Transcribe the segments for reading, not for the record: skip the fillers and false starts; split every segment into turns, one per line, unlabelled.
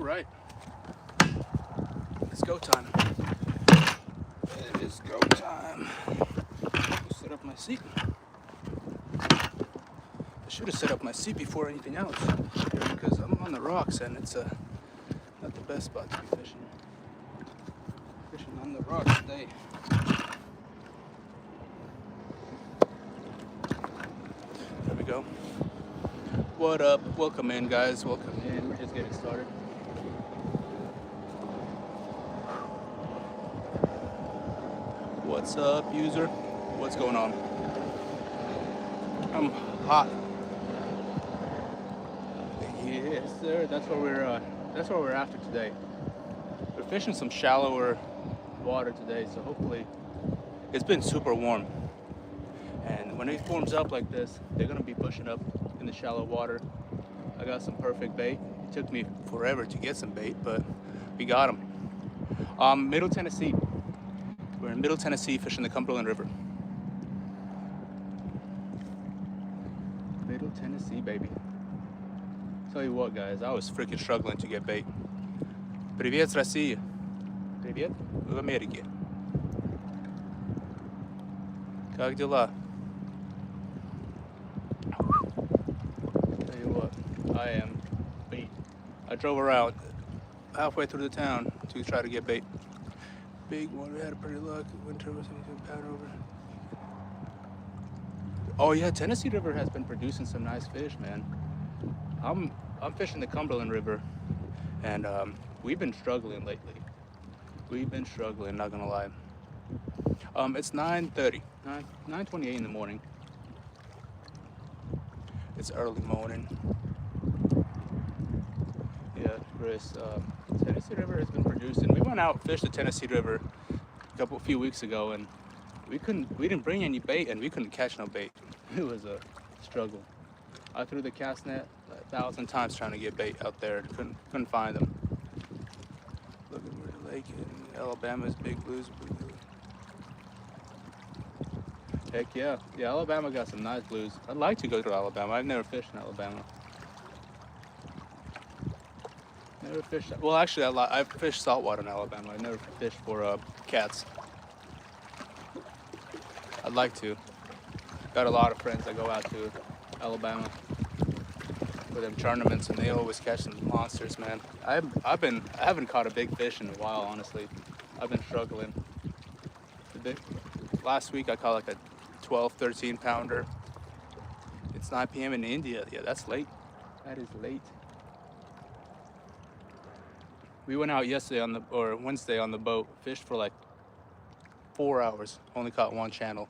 right. It's go time. It is go time. I'll set up my seat. I should have set up my seat before anything else because I'm on the rocks and it's not the best spot to be fishing. Fishing on the rocks today. There we go. What up? Welcome in, guys. Welcome in. We're just getting started. What's up, user? What's going on? I'm hot. Yes, sir. That's what we're after today. We're fishing some shallower water today, so hopefully it's been super warm. And when it warms up like this, they're gonna be pushing up in the shallow water. I got some perfect bait. It took me forever to get some bait, but we got them. Middle Tennessee. We're in Middle Tennessee fishing the Cumberland River. Middle Tennessee, baby. Tell you what, guys, I was freaking struggling to get bait. Привет с России. Привет в Америке. Как дела? Tell you what, I am beat. I drove around halfway through the town to try to get bait. Big one, we had a pretty luck. Winter was pound over. Oh yeah, Tennessee River has been producing some nice fish, man. I'm fishing the Cumberland River, and we've been struggling lately. We've been struggling, not gonna lie. It's 9:28 in the morning. It's early morning. Yeah, Chris. Tennessee River has been producing. We went out fished the Tennessee River a few weeks ago, and we didn't bring any bait, and we couldn't catch no bait. It was a struggle. I threw the cast net 1,000 times trying to get bait out there. Couldn't find them. Look at where the lake in Alabama's big blues. Heck yeah. Yeah, Alabama got some nice blues. I'd like to go to Alabama. I've never fished in Alabama. Never fished. Well, actually, I've fished saltwater in Alabama. I never fished for cats. I'd like to. Got a lot of friends that go out to Alabama for them tournaments, and they always catch some monsters, man. I haven't caught a big fish in a while, honestly. I've been struggling. Last week I caught like a 12, 13 pounder. It's 9 p.m. in India. Yeah, that's late. That is late. We went out Wednesday on the boat, fished for like 4 hours, only caught one channel.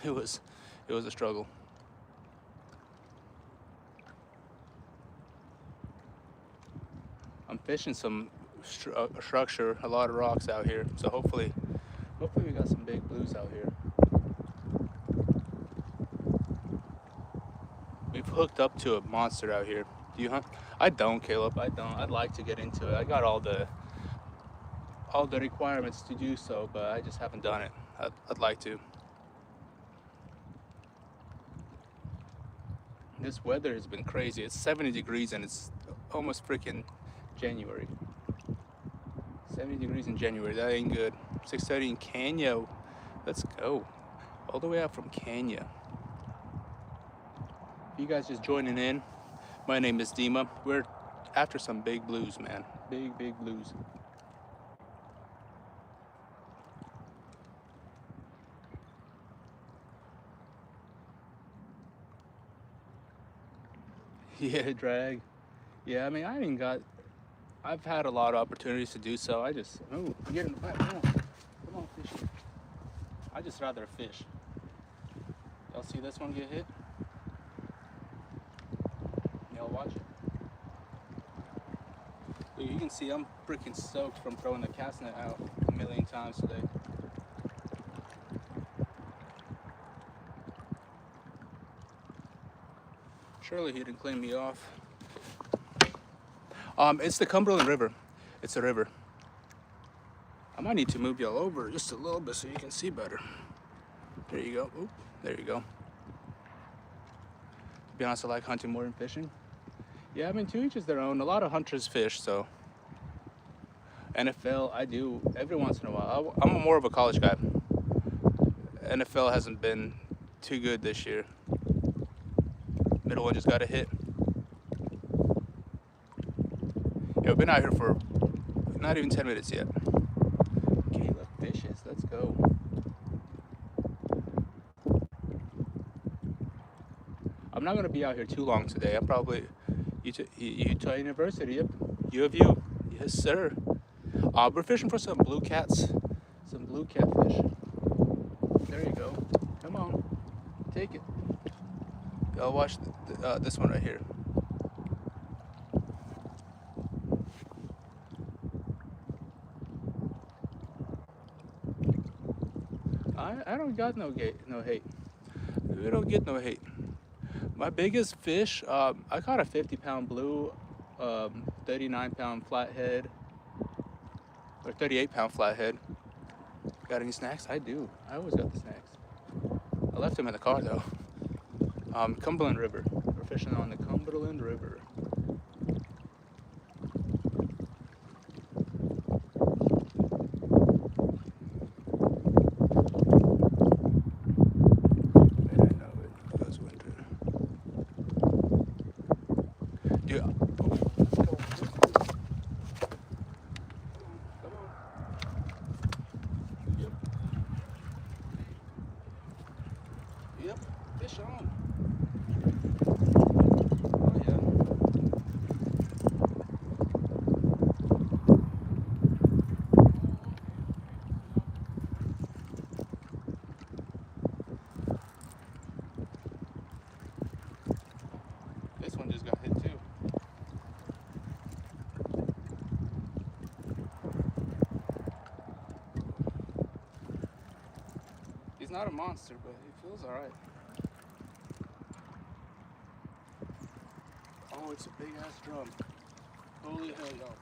It was a struggle. I'm fishing some structure, a lot of rocks out here, so hopefully we got some big blues out here. We've hooked up to a monster out here. Do you hunt? I don't, Caleb. I don't. I'd like to get into it. I got all the requirements to do so, but I just haven't done it. I'd like to. This weather has been crazy. It's 70 degrees and it's almost freaking January. 70 degrees in January. That ain't good. 6:30 in Kenya. Let's go. All the way out from Kenya. You guys just joining in. My name is Dima. We're after some big blues, man. Big blues. Yeah, drag. Yeah, I mean, I've had a lot of opportunities to do so. Get in the pipe. Come on, fish. I just rather fish. Y'all see this one get hit? Y'all watch it. Look, you can see I'm freaking soaked from throwing the cast net out a million times today. Surely he didn't clean me off. It's the Cumberland River. It's a river. I might need to move y'all over just a little bit so you can see better. There you go. Oop, there you go. To be honest, I like hunting more than fishing. Yeah, I mean, to each is their own. A lot of hunters fish, so NFL, I do every once in a while. I'm more of a college guy. NFL hasn't been too good this year. Middle one just got a hit. Yeah, we've been out here for not even 10 minutes yet. Okay, look, fishes. Let's go. I'm not gonna be out here too long today. I'm probably Utah University. Yep, U of U. Yes, sir. We're fishing for some blue cats, some blue catfish. There you go. Come on, take it. I'll watch this one right here. I don't got no hate. We don't get no hate. My biggest fish, I caught a 50-pound blue, 39-pound flathead, or 38-pound flathead. Got any snacks? I do. I always got the snacks. I left them in the car though. Cumberland River. We're fishing on the Cumberland River. Yep, fish on. Oh yeah. This one just got hit too. He's not a monster, but he feels alright. Oh, it's a big ass drum. Holy hell, y'all.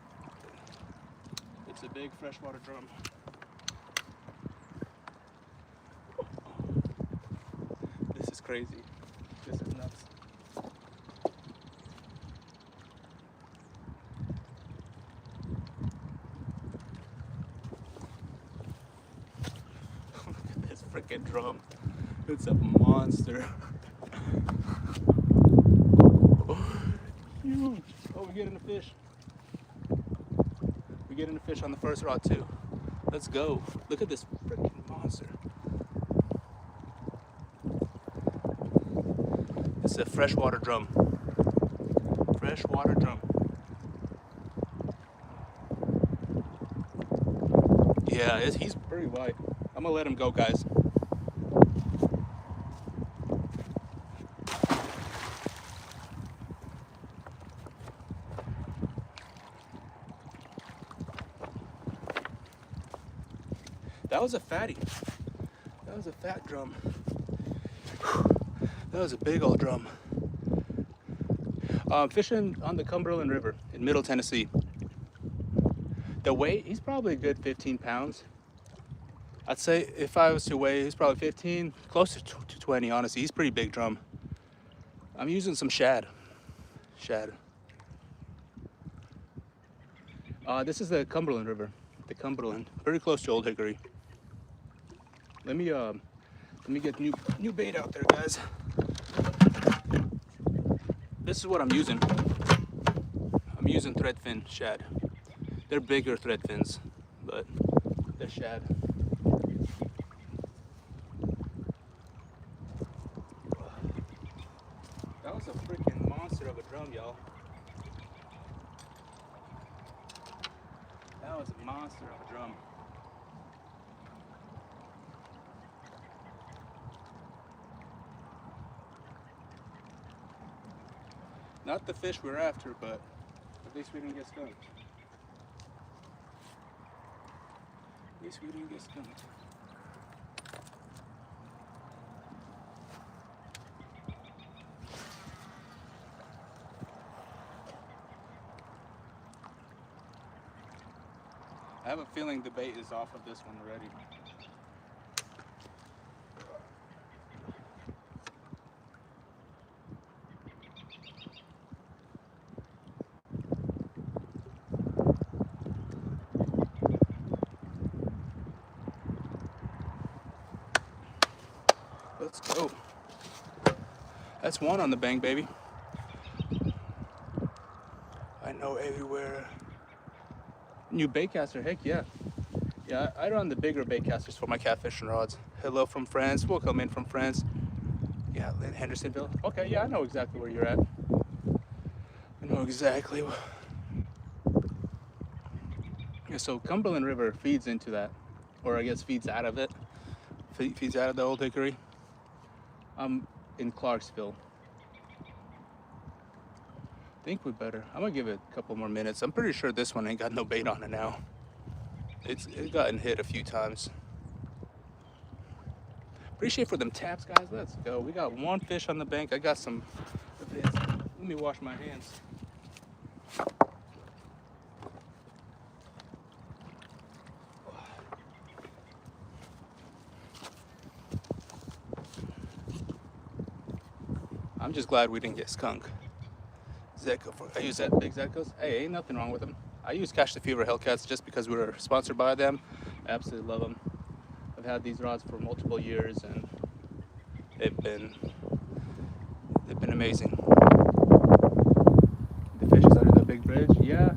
It's a big freshwater drum. This is crazy. This is nuts. Look at this freaking drum. It's a monster. Huge. Oh, we're getting a fish. We're getting a fish on the first rod too. Let's go. Look at this freaking monster. It's a freshwater drum. Freshwater drum. Yeah, he's pretty wide. I'm gonna let him go, guys. That was a fatty. That was a fat drum. That was a big old drum. Fishing on the Cumberland River in Middle Tennessee. The weight, he's probably a good 15 pounds. I'd say if I was to weigh, he's probably 15, closer to 20, honestly. He's pretty big drum. I'm using some shad. This is the Cumberland River. The Cumberland, very close to Old Hickory. Let me get new bait out there, guys. This is what I'm using. I'm using threadfin shad. They're bigger threadfins, but they're shad. That was a freaking monster of a drum, y'all. That was a monster of a drum. Not the fish we're after, but at least we didn't get skunked. At least we didn't get skunked. I have a feeling the bait is off of this one already. That's one on the bank, baby. I know everywhere. New baitcaster, heck yeah. Yeah, I run the bigger baitcasters for my catfishing rods. Hello from France. Welcome in from France. Yeah, Lynn Hendersonville. Okay, yeah, I know exactly where you're at. I know exactly. Yeah, so Cumberland River feeds into that, or I guess feeds out of it. Feeds out of the Old Hickory. I'm in Clarksville. I think we better. I'm gonna give it a couple more minutes. I'm pretty sure this one ain't got no bait on it now. It's gotten hit a few times. Appreciate for them taps, guys. Let's go. We got one fish on the bank. I got some of this. Let me wash my hands. I'm just glad we didn't get skunk. Zecco, I use that big Zeccos. Hey, ain't nothing wrong with them. I use Catch the Fever Hellcats just because we were sponsored by them. I absolutely love them. I've had these rods for multiple years and they've been amazing. The fish is under the big bridge. Yeah,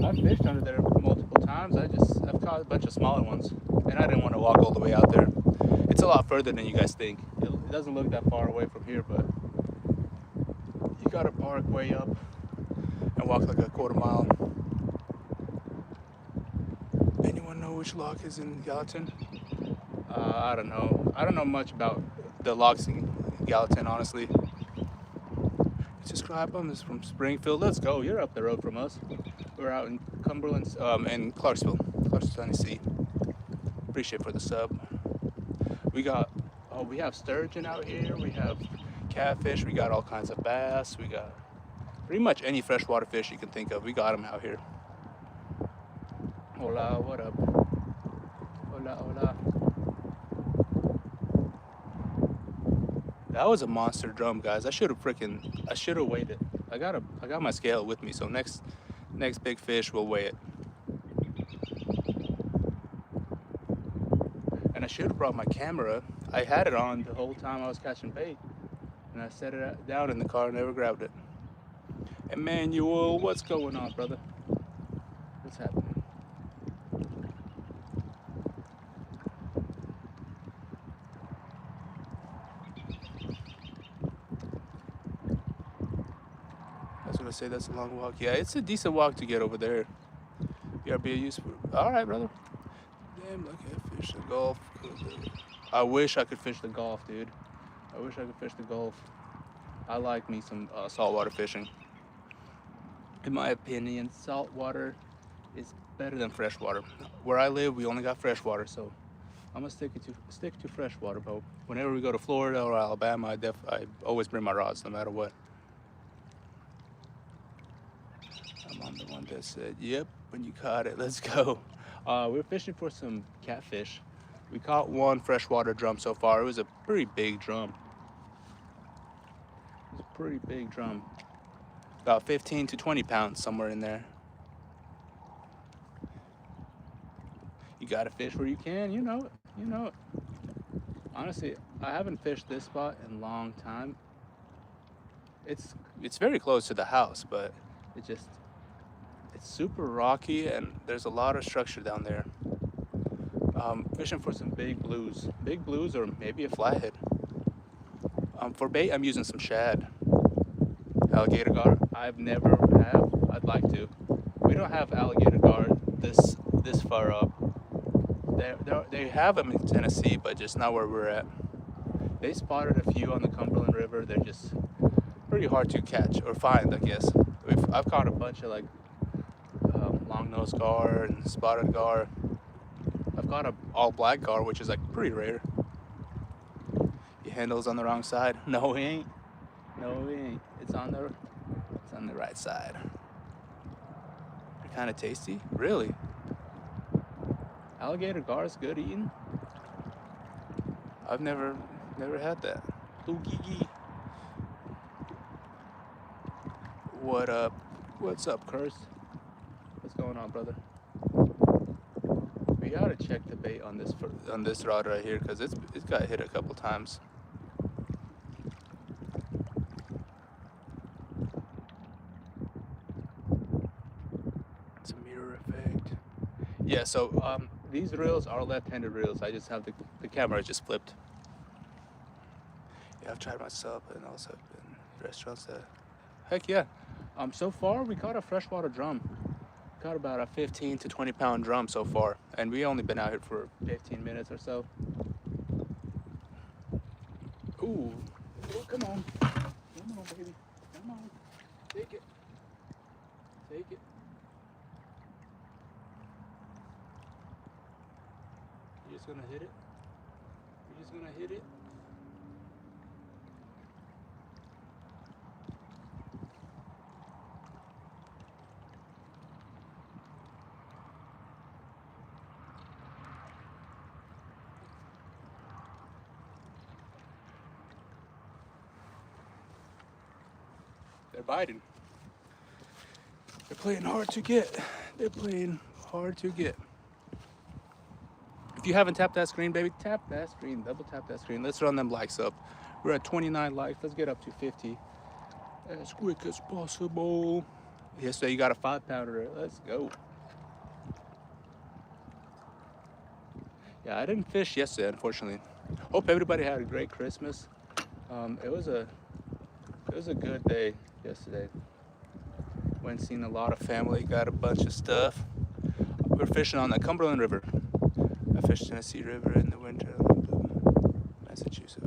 I've fished under there multiple times. I've caught a bunch of smaller ones and I didn't want to walk all the way out there. It's a lot further than you guys think. It doesn't look that far away from here, but you gotta park way up and walk like a quarter mile. Anyone know which lock is in Gallatin? I don't know. I don't know much about the locks in Gallatin, honestly. Subscribe them. Is from Springfield. Let's go. You're up the road from us. We're out in Cumberland, in Clarksville, Tennessee. Appreciate for the sub. We have sturgeon out here. We have catfish. We got all kinds of bass. We got pretty much any freshwater fish you can think of. We got them out here. Hola, what up? Hola, hola. That was a monster drum, guys. I should have weighed it. I got my scale with me, so next big fish we'll weigh it. And I should have brought my camera. I had it on the whole time I was catching bait, and I set it down in the car and never grabbed it. Emmanuel, what's going on, brother? What's happening? I say that's a long walk. Yeah, it's a decent walk to get over there. BRB useful. All right, brother. Damn, look at fish the Gulf. I wish I could fish the Gulf, dude. I wish I could fish the Gulf. I like me some saltwater fishing. In my opinion, saltwater is better than freshwater. Where I live, we only got freshwater, so I'm gonna stick to freshwater. But whenever we go to Florida or Alabama, I always bring my rods, no matter what. I'm the one that said, yep, when you caught it, let's go. We're fishing for some catfish. We caught one freshwater drum so far. It was a pretty big drum. About 15 to 20 pounds, somewhere in there. You gotta fish where you can, you know it. Honestly, I haven't fished this spot in a long time. It's very close to the house, but it's super rocky and there's a lot of structure down there. Fishing for some big blues or maybe a flathead. For bait, I'm using some shad, alligator gar. I've never have. I'd like to. We don't have alligator gar this far up. They have them in Tennessee, but just not where we're at. They spotted a few on the Cumberland River. They're just pretty hard to catch or find, I guess. I've caught a bunch of like long-nosed gar and spotted gar. I've caught a all-black gar, which is like pretty rare. Your handle's on the wrong side. No, he ain't. It's on the right side. They're kind of tasty. Really? Alligator gar is good eating. I've never had that. Ooh, gee. What up? What's up, Curse? What's going on, brother? We gotta check the bait on this rod right here because it's got hit a couple times. Yeah, so these reels are left-handed reels. I just have the camera just flipped. Yeah, I've tried myself and also in restaurants that, heck yeah. So far we caught a freshwater drum. Caught about a 15 to 20 pound drum so far, and we only been out here for 15 minutes or so. Ooh, oh, come on, baby, come on, take it, take it. You're just gonna hit it. You're just gonna hit it. They're biting. They're playing hard to get. They're playing hard to get. If you haven't tapped that screen, baby, tap that screen. Double tap that screen. Let's run them likes up. We're at 29 likes. Let's get up to 50 as quick as possible. Yesterday you got a 5-pounder. Let's go. Yeah, I didn't fish yesterday, unfortunately. Hope everybody had a great Christmas. It was a good day yesterday. Went seen a lot of family, got a bunch of stuff. We're fishing on the Cumberland River. I fished Tennessee River in the winter, Massachusetts.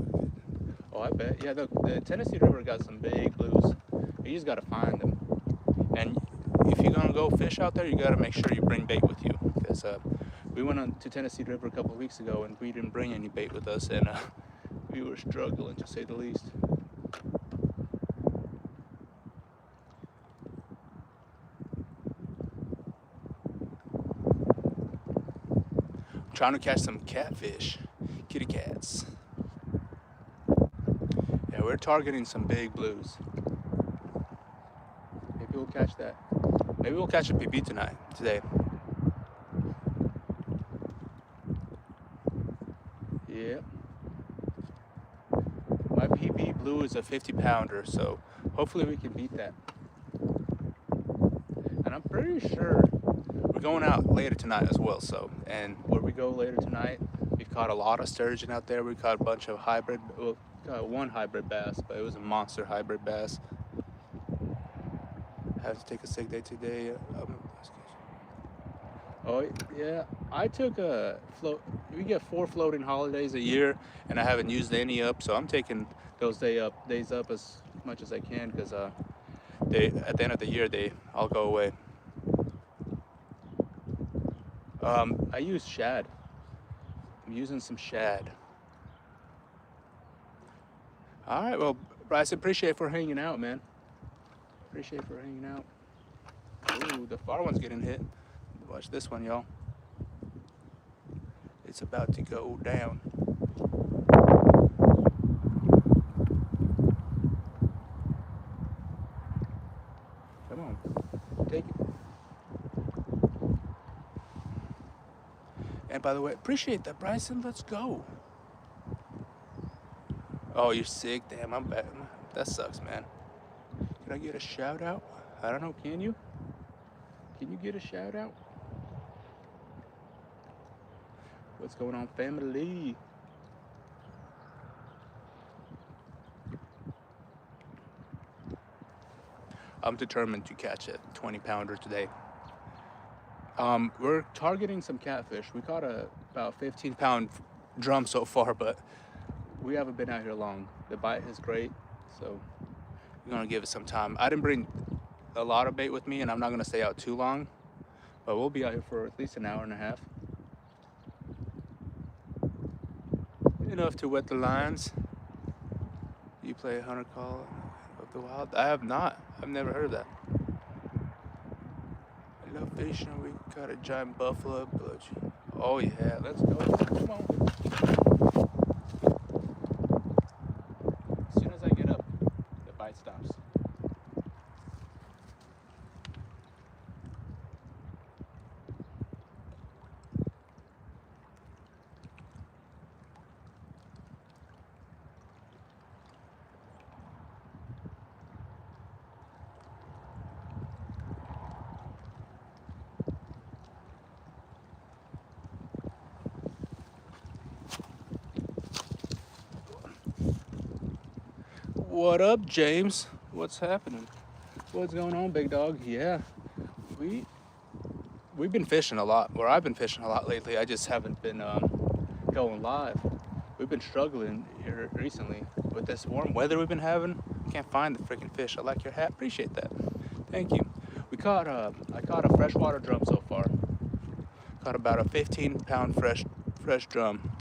Oh, I bet. Yeah, the Tennessee River got some big blues. You just gotta find them. And if you're gonna go fish out there, you gotta make sure you bring bait with you. Because we went on to Tennessee River a couple of weeks ago and we didn't bring any bait with us, and we were struggling to say the least. Trying to catch some catfish, kitty cats. Yeah, we're targeting some big blues. Maybe we'll catch that. Maybe we'll catch a PB today. Yeah. My PB blue is a 50-pounder, so hopefully we can beat that. And I'm pretty sure we're going out later tonight as well. So, and where we go later tonight, we've caught a lot of sturgeon out there. We caught a bunch of hybrid, well, caught one hybrid bass, but it was a monster hybrid bass. I have to take a sick day today. Oh yeah, I took a float. We get 4 floating holidays a year, and I haven't used any up. So I'm taking those days up as much as I can, because they at the end of the year they all go away. I use shad. I'm using some shad. All right, well, Bryce, appreciate for hanging out, man. Appreciate for hanging out. Ooh, the far one's getting hit. Watch this one, y'all. It's about to go down. Come on, take it. And by the way, appreciate that, Bryson. Let's go. Oh, you're sick. Damn, I'm bad. That sucks, man. Can I get a shout out? I don't know. Can you? Can you get a shout out? What's going on, family? I'm determined to catch a 20-pounder today. We're targeting some catfish. We caught about 15-pound drum so far, but we haven't been out here long. The bite is great, so we're gonna give it some time. I didn't bring a lot of bait with me, and I'm not gonna stay out too long, but we'll be out here for at least an hour and a half. Enough to wet the lines. You play Hunter Call of the Wild? I have not. I've never heard of that. I love fishing. We caught a giant buffalo. Oh yeah, let's go. Come on. As soon as I get up, the bite stops. What up, James? What's happening? What's going on, big dog? Yeah, we we've been fishing a lot. Or I've been fishing a lot lately. I just haven't been going live. We've been struggling here recently with this warm weather we've been having. Can't find the freaking fish. I like your hat. Appreciate that. Thank you. I caught a freshwater drum so far. Caught about a 15-pound fresh drum.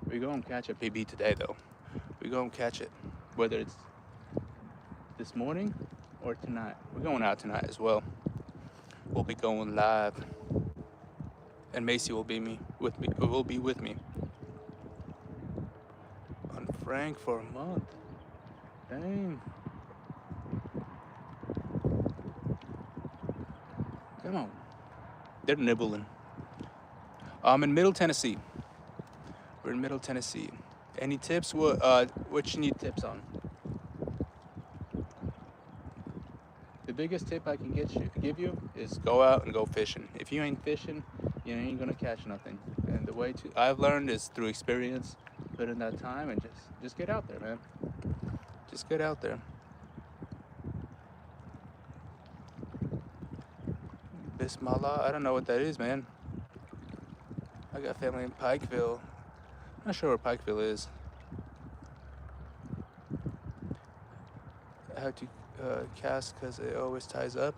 We gonna catch a PB today though. We gonna catch it, whether it's this morning or tonight. We're going out tonight as well. We'll be going live, and Macy will be with me on Frank for a month. Dang. Come on. They're nibbling. I'm in Middle Tennessee. We're in Middle Tennessee. Any tips? What you need tips on? The biggest tip I can give you is go out and go fishing. If you ain't fishing, you ain't gonna catch nothing. And the way I've learned is through experience. Put in that time and just get out there, man. Just get out there. Bismillah, I don't know what that is, man. I got family in Pikeville. I'm not sure where Pikeville is. I have to cast because it always ties up.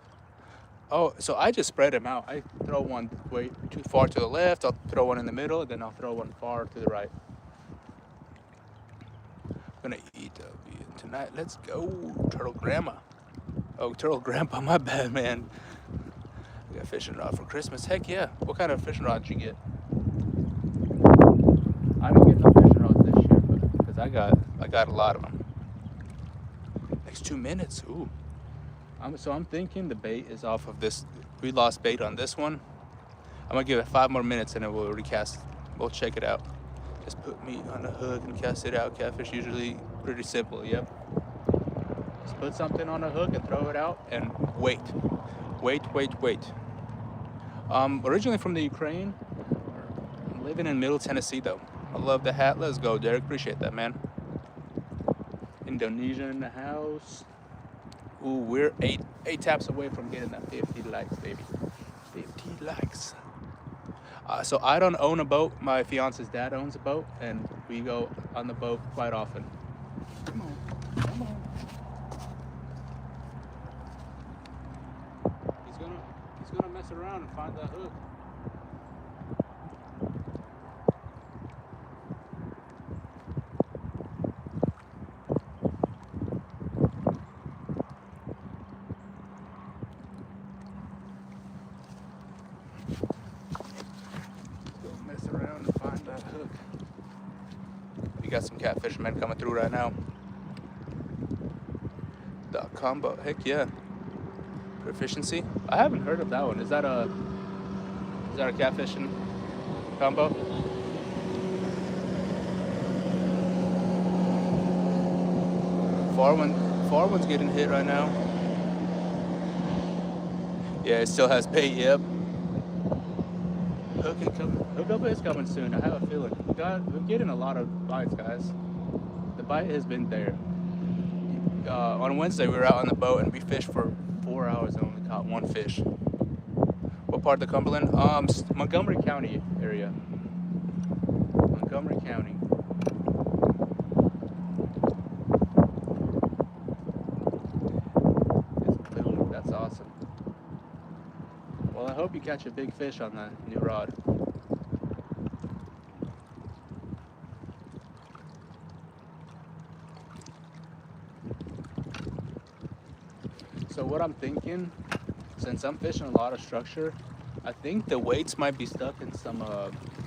Oh, so I just spread them out. I throw one way too far to the left, I'll throw one in the middle, and then I'll throw one far to the right. I'm gonna eat tonight. Let's go, Turtle Grandma. Oh, Turtle Grandpa, my bad, man. I got a fishing rod for Christmas. Heck yeah. What kind of fishing rod did you get? I don't get no fishing rods this year, because I got a lot of them. Next 2 minutes. Ooh. I'm thinking the bait is off of this. We lost bait on this one. I'm gonna give it 5 more minutes and then we'll recast. We'll check it out. Just put meat on the hook and cast it out. Catfish usually pretty simple. Yep. Just put something on the hook and throw it out and wait. Originally from the Ukraine. I'm living in Middle Tennessee though. I love the hat. Let's go, Derek. Appreciate that, man. Indonesia in the house. Ooh, we're eight taps away from getting that 50 likes, baby. 50 likes. So I don't own a boat. My fiance's dad owns a boat, and we go on the boat quite often. Come on. He's gonna mess around and find that hook. We got some catfish men coming through right now. The combo, heck yeah. Proficiency. I haven't heard of that one. Is that a catfishing combo? Far one's getting hit right now. Yeah, it still has bait. Yep. Hook up is coming soon. I have a feeling. We're getting a lot of bites, guys. The bite has been there. On Wednesday, we were out on the boat and we fished for 4 hours and only caught one fish. What part of the Cumberland? Montgomery County area. Montgomery County. It's blue. That's awesome. Well, I hope you catch a big fish on that new rod. So what I'm thinking, since I'm fishing a lot of structure, I think the weights might be stuck in some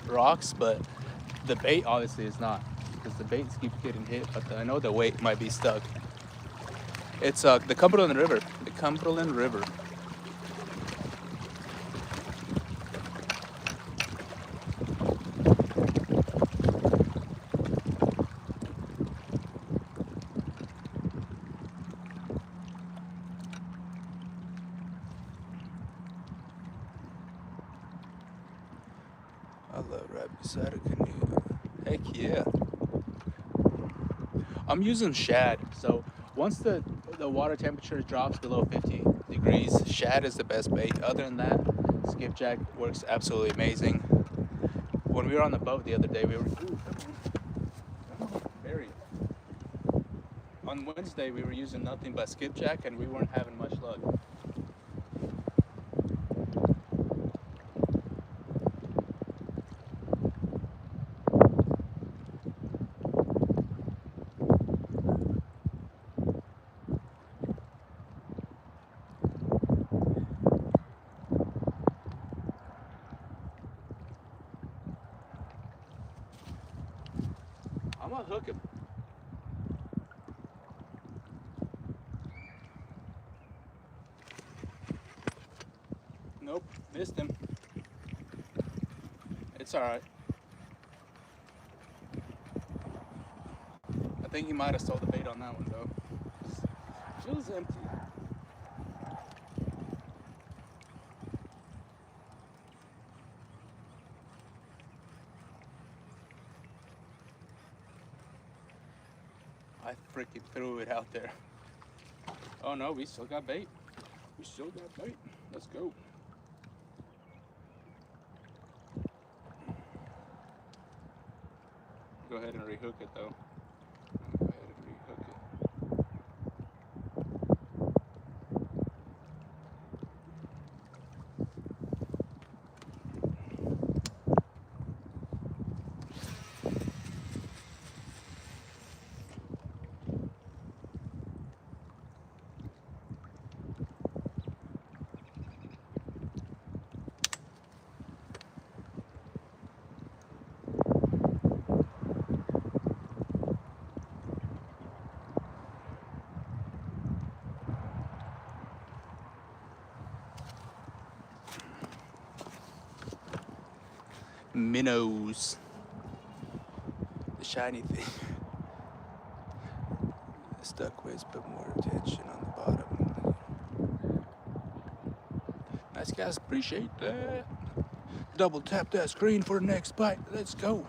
rocks, but the bait obviously is not, because the baits keep getting hit, but I know the weight might be stuck. It's the Cumberland River. The Cumberland River. I love rabbits. outside a canoe. Heck yeah. I'm using shad. So once the water temperature drops below 50 degrees, shad is the best bait. Other than that, skipjack works absolutely amazing. When we were on the boat the other day, we were very. On Wednesday, we were using nothing but skipjack, and we weren't having much luck. I'm gonna hook him. Nope, missed him. It's all right. I think he might have sold the bait on that one though. Feels empty. I freaking threw it out there. Oh no, we still got bait. We still got bait. Let's go. Go ahead and rehook it though. Go ahead and rehook it. Minnows. The shiny thing. Stuck ways, put more attention on the bottom. Nice guys, appreciate that. Double tap that screen for the next bite. Let's go.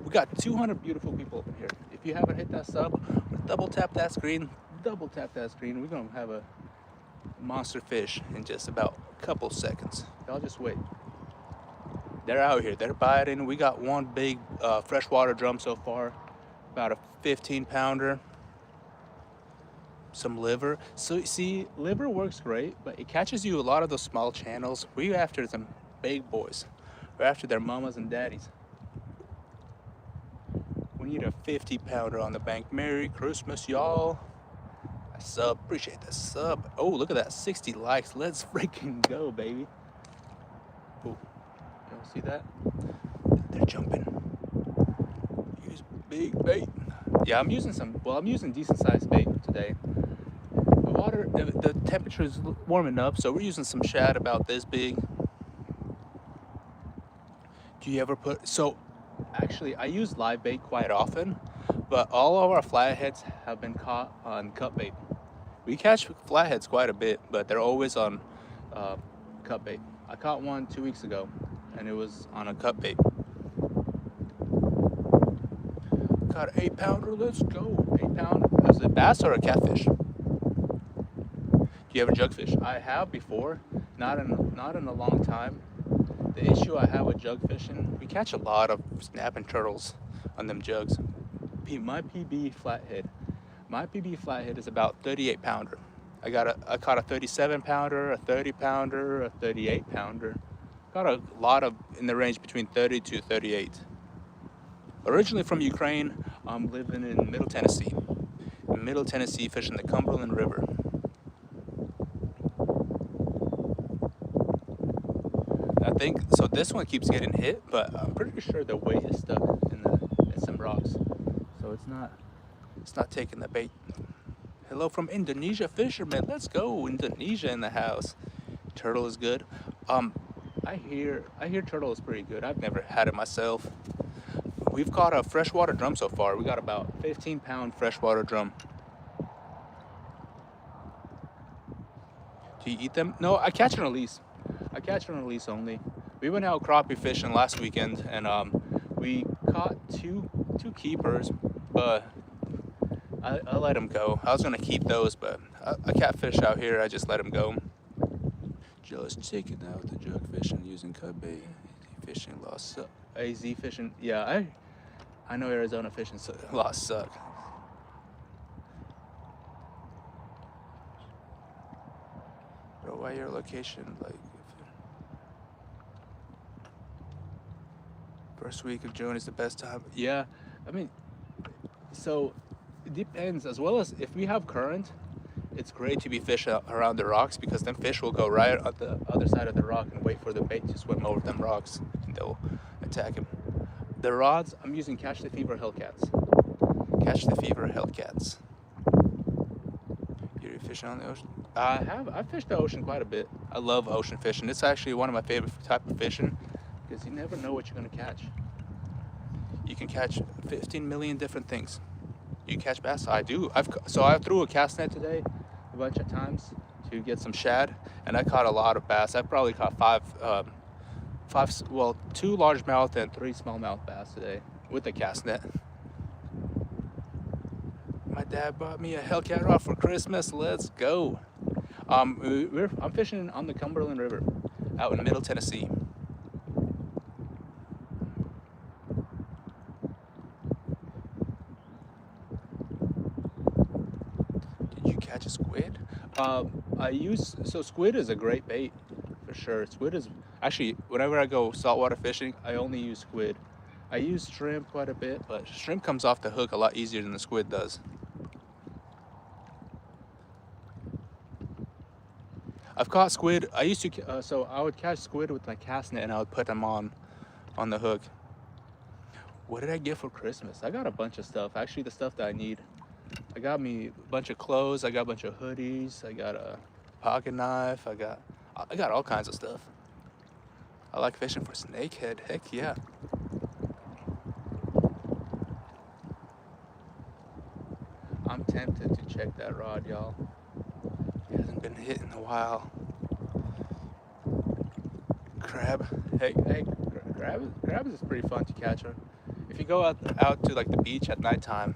We got 200 beautiful people over here. If you haven't hit that sub, double tap that screen. Double tap that screen. We're gonna have a monster fish in just about a couple seconds. Y'all just wait. They're out here, they're biting. We got one big freshwater drum so far, about a 15-pounder. Some liver. So see, liver works great, but it catches you a lot of those small channels. We're after some big boys. We're after their mamas and daddies. We need a 50-pounder on the bank. Merry Christmas, y'all. A sub, appreciate the sub. Oh, look at that, 60 likes. Let's freaking go, baby. Oh. See that? They're jumping. Use big bait. Yeah, I'm using decent sized bait today. The temperature is warming up, so we're using some shad about this big. Do you ever actually, I use live bait quite often, but all of our flatheads have been caught on cut bait. We catch flatheads quite a bit, but they're always on cut bait. I caught one 2 weeks ago, and it was on a cut bait. Got an 8-pounder, let's go. 8-pound, is it bass or a catfish? Do you ever jugfish? I have before, not in a long time. The issue I have with jug fishing, we catch a lot of snapping turtles on them jugs. My PB flathead is about 38-pounder. I caught a 37-pounder, a 30-pounder, a 38-pounder. Got a lot of in the range between 30 to 38. Originally from Ukraine, I'm living in Middle Tennessee. In Middle Tennessee, fishing the Cumberland River. I think so. This one keeps getting hit, but I'm pretty sure the weight is stuck in some rocks, so it's not taking the bait. Hello from Indonesia, fishermen. Let's go, Indonesia in the house. Turtle is good. I hear turtle is pretty good. I've never had it myself. We've caught a freshwater drum so far. We got about 15-pound freshwater drum. Do you eat them? No, I catch and release. I catch and release only. We went out crappie fishing last weekend, and We caught two keepers, but I let them go. I was gonna keep those, but a catfish out here, I just let them go. Just taking out the jug fishing using cut bait. Fishing lost suck. AZ fishing, yeah, I know Arizona fishing lost suck. Bro, why your location like? First week of June is the best time. Yeah, I mean, so it depends. As well as if we have current, it's great to be fishing around the rocks because then fish will go right on the other side of the rock and wait for the bait to swim over them rocks and they'll attack him. The rods, I'm using Catch the Fever Hellcats. Catch the Fever Hellcats. You're fishing on the ocean? I've fished the ocean quite a bit. I love ocean fishing. It's actually one of my favorite type of fishing because you never know what you're gonna catch. You can catch 15 million different things. You catch bass? I do. I threw a cast net today a bunch of times to get some shad, and I caught a lot of bass. I probably caught two largemouth and 3 smallmouth bass today with a cast net. My dad bought me a Hellcat rod for Christmas. Let's go. I'm fishing on the Cumberland River out in Middle Tennessee. Catch a squid? Squid is a great bait for sure. Squid is actually, whenever I go saltwater fishing, I only use squid. I use shrimp quite a bit, but shrimp comes off the hook a lot easier than the squid does. I've caught squid. I used to, I would catch squid with my cast net and I would put them on the hook. What did I get for Christmas? I got a bunch of stuff. Actually, the stuff that I need. I got me a bunch of clothes. I got a bunch of hoodies. I got a pocket knife. I got all kinds of stuff. I like fishing for snakehead. Heck yeah. I'm tempted to check that rod, y'all. It hasn't been hit in a while. Crab. Hey, crab is pretty fun to catch. If you go out to like the beach at nighttime,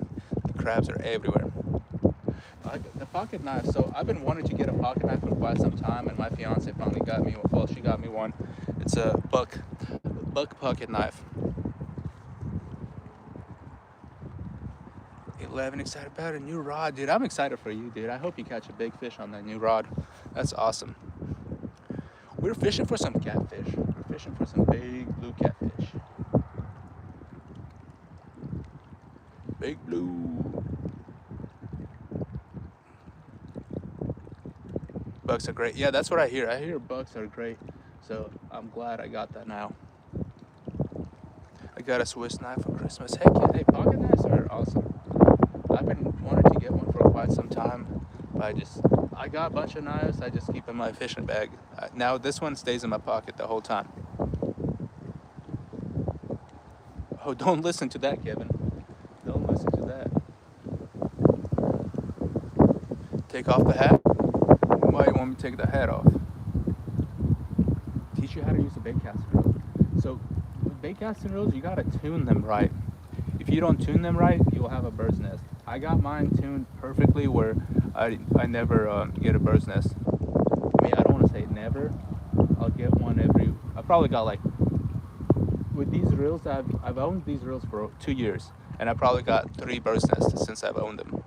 crabs are everywhere. The pocket knife. So I've been wanting to get a pocket knife for quite some time, and my fiance finally got me. Well, she got me one. It's a buck pocket knife. 11, excited about a new rod, dude. I'm excited for you, dude. I hope you catch a big fish on that new rod. That's awesome. We're fishing for some catfish. We're fishing for some big blue catfish. Big blue. Bucks are great. Yeah, that's what I hear. I hear bucks are great. So I'm glad I got that now. I got a Swiss knife for Christmas. Heck yeah, hey, pocket knives are awesome. I've been wanting to get one for quite some time, but I got a bunch of knives. I just keep in my fishing bag. Now this one stays in my pocket the whole time. Oh, don't listen to that, Kevin. Don't listen to that. Take off the hat. Why you want me to take the hat off? Teach you how to use a bait casting reel. So with bait casting reels, you gotta tune them right. If you don't tune them right, you will have a bird's nest. I got mine tuned perfectly where I never get a bird's nest. I mean, I don't want to say never. I'll get one I probably got like, with these reels, I've owned these reels for 2 years, and I probably got 3 bird's nests since I've owned them.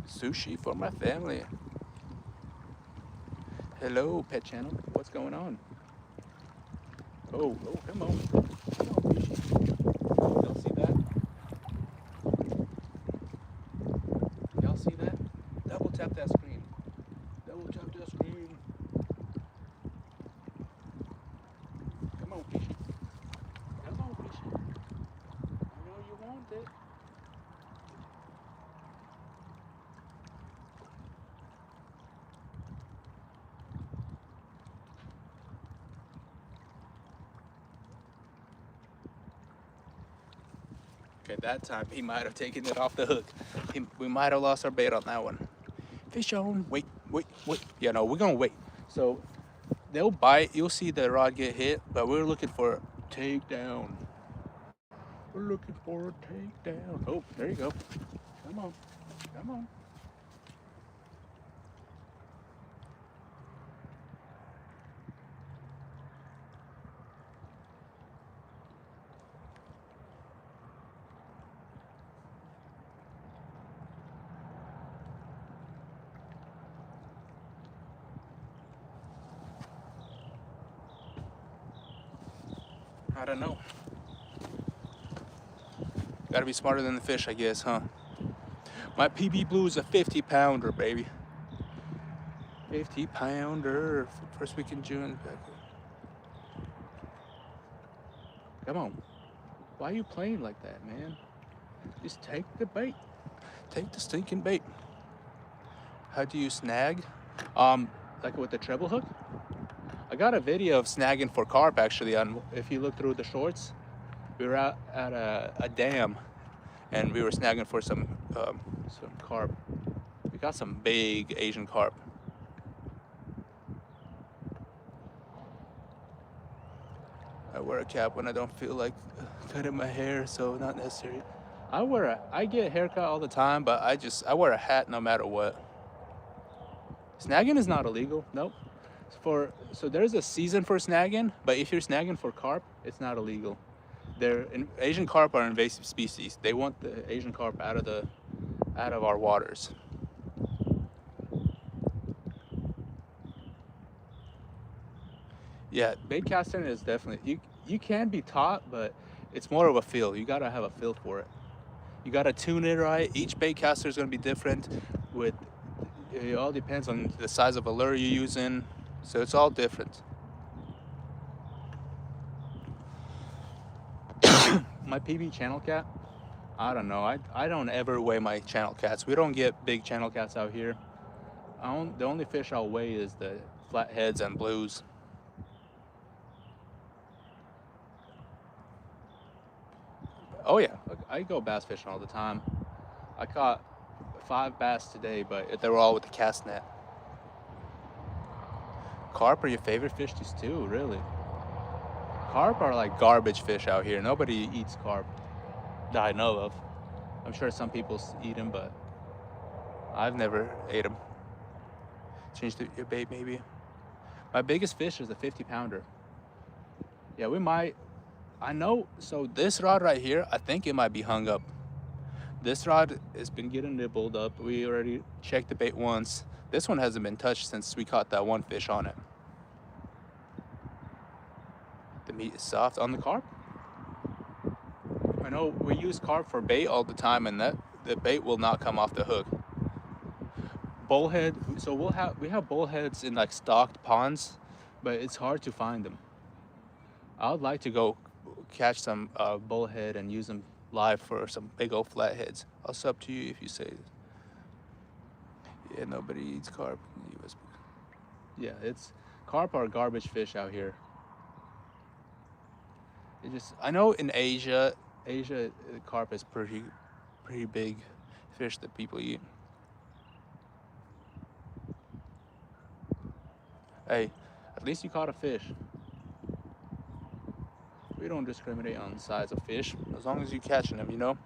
Sushi for my family. Hello, pet channel. What's going on? Oh, come on. Come on, fishy. Y'all see that? Y'all see that? Double tap that screen. Double tap that screen. Come on, fishy. Come on, fishy. I know you want it. Okay, that time he might have taken it off the hook. We might have lost our bait on that one. Fish on. Wait. Yeah, no, we're gonna wait. So they'll bite. You'll see the rod get hit, but we're looking takedown. We're looking for a takedown. Oh, there you go. Come on. Come on. I don't know. Gotta be smarter than the fish, I guess, huh? My PB Blue is a 50-pounder, baby. 50-pounder. First week in June. Come on. Why are you playing like that, man? Just take the bait. Take the stinking bait. How do you snag? Like with the treble hook? I got a video of snagging for carp actually. On if you look through the shorts, we were out at a dam, and we were snagging for some carp. We got some big Asian carp. I wear a cap when I don't feel like cutting my hair, so not necessary. I get a haircut all the time, but I wear a hat no matter what. Snagging is not illegal, nope. So there's a season for snagging, but if you're snagging for carp, it's not illegal. Asian carp are invasive species. They want the Asian carp out of our waters. Yeah, bait casting is definitely you can be taught, but it's more of a feel. You gotta have a feel for it. You gotta tune it right. Each bait caster is gonna be different. It all depends on the size of a lure you're using, so it's all different. My PB channel cat, I don't know. I don't ever weigh my channel cats. We don't get big channel cats out here. The only fish I'll weigh is the flatheads and blues. Oh yeah, I go bass fishing all the time. I caught 5 bass today, but they were all with the cast net. Carp are your favorite fish to stew, really? Carp are like garbage fish out here. Nobody eats carp that I know of. I'm sure some people eat them, but I've never ate them. Change your bait, maybe. My biggest fish is a 50-pounder. Yeah, we might. I know. So this rod right here, I think it might be hung up. This rod has been getting nibbled up. We already checked the bait once. This one hasn't been touched since we caught that one fish on it. The meat is soft on the carp. I know we use carp for bait all the time, and the bait will not come off the hook. Bullhead. So we have bullheads in like stocked ponds, but it's hard to find them. I would like to go catch some bullhead and use them live for some big old flatheads. Also up to you if you say. Yeah, nobody eats carp in the US. Yeah, carp are garbage fish out here. I know in Asia, carp is pretty big fish that people eat. Hey, at least you caught a fish. We don't discriminate on the size of fish, as long as you're catching them, you know?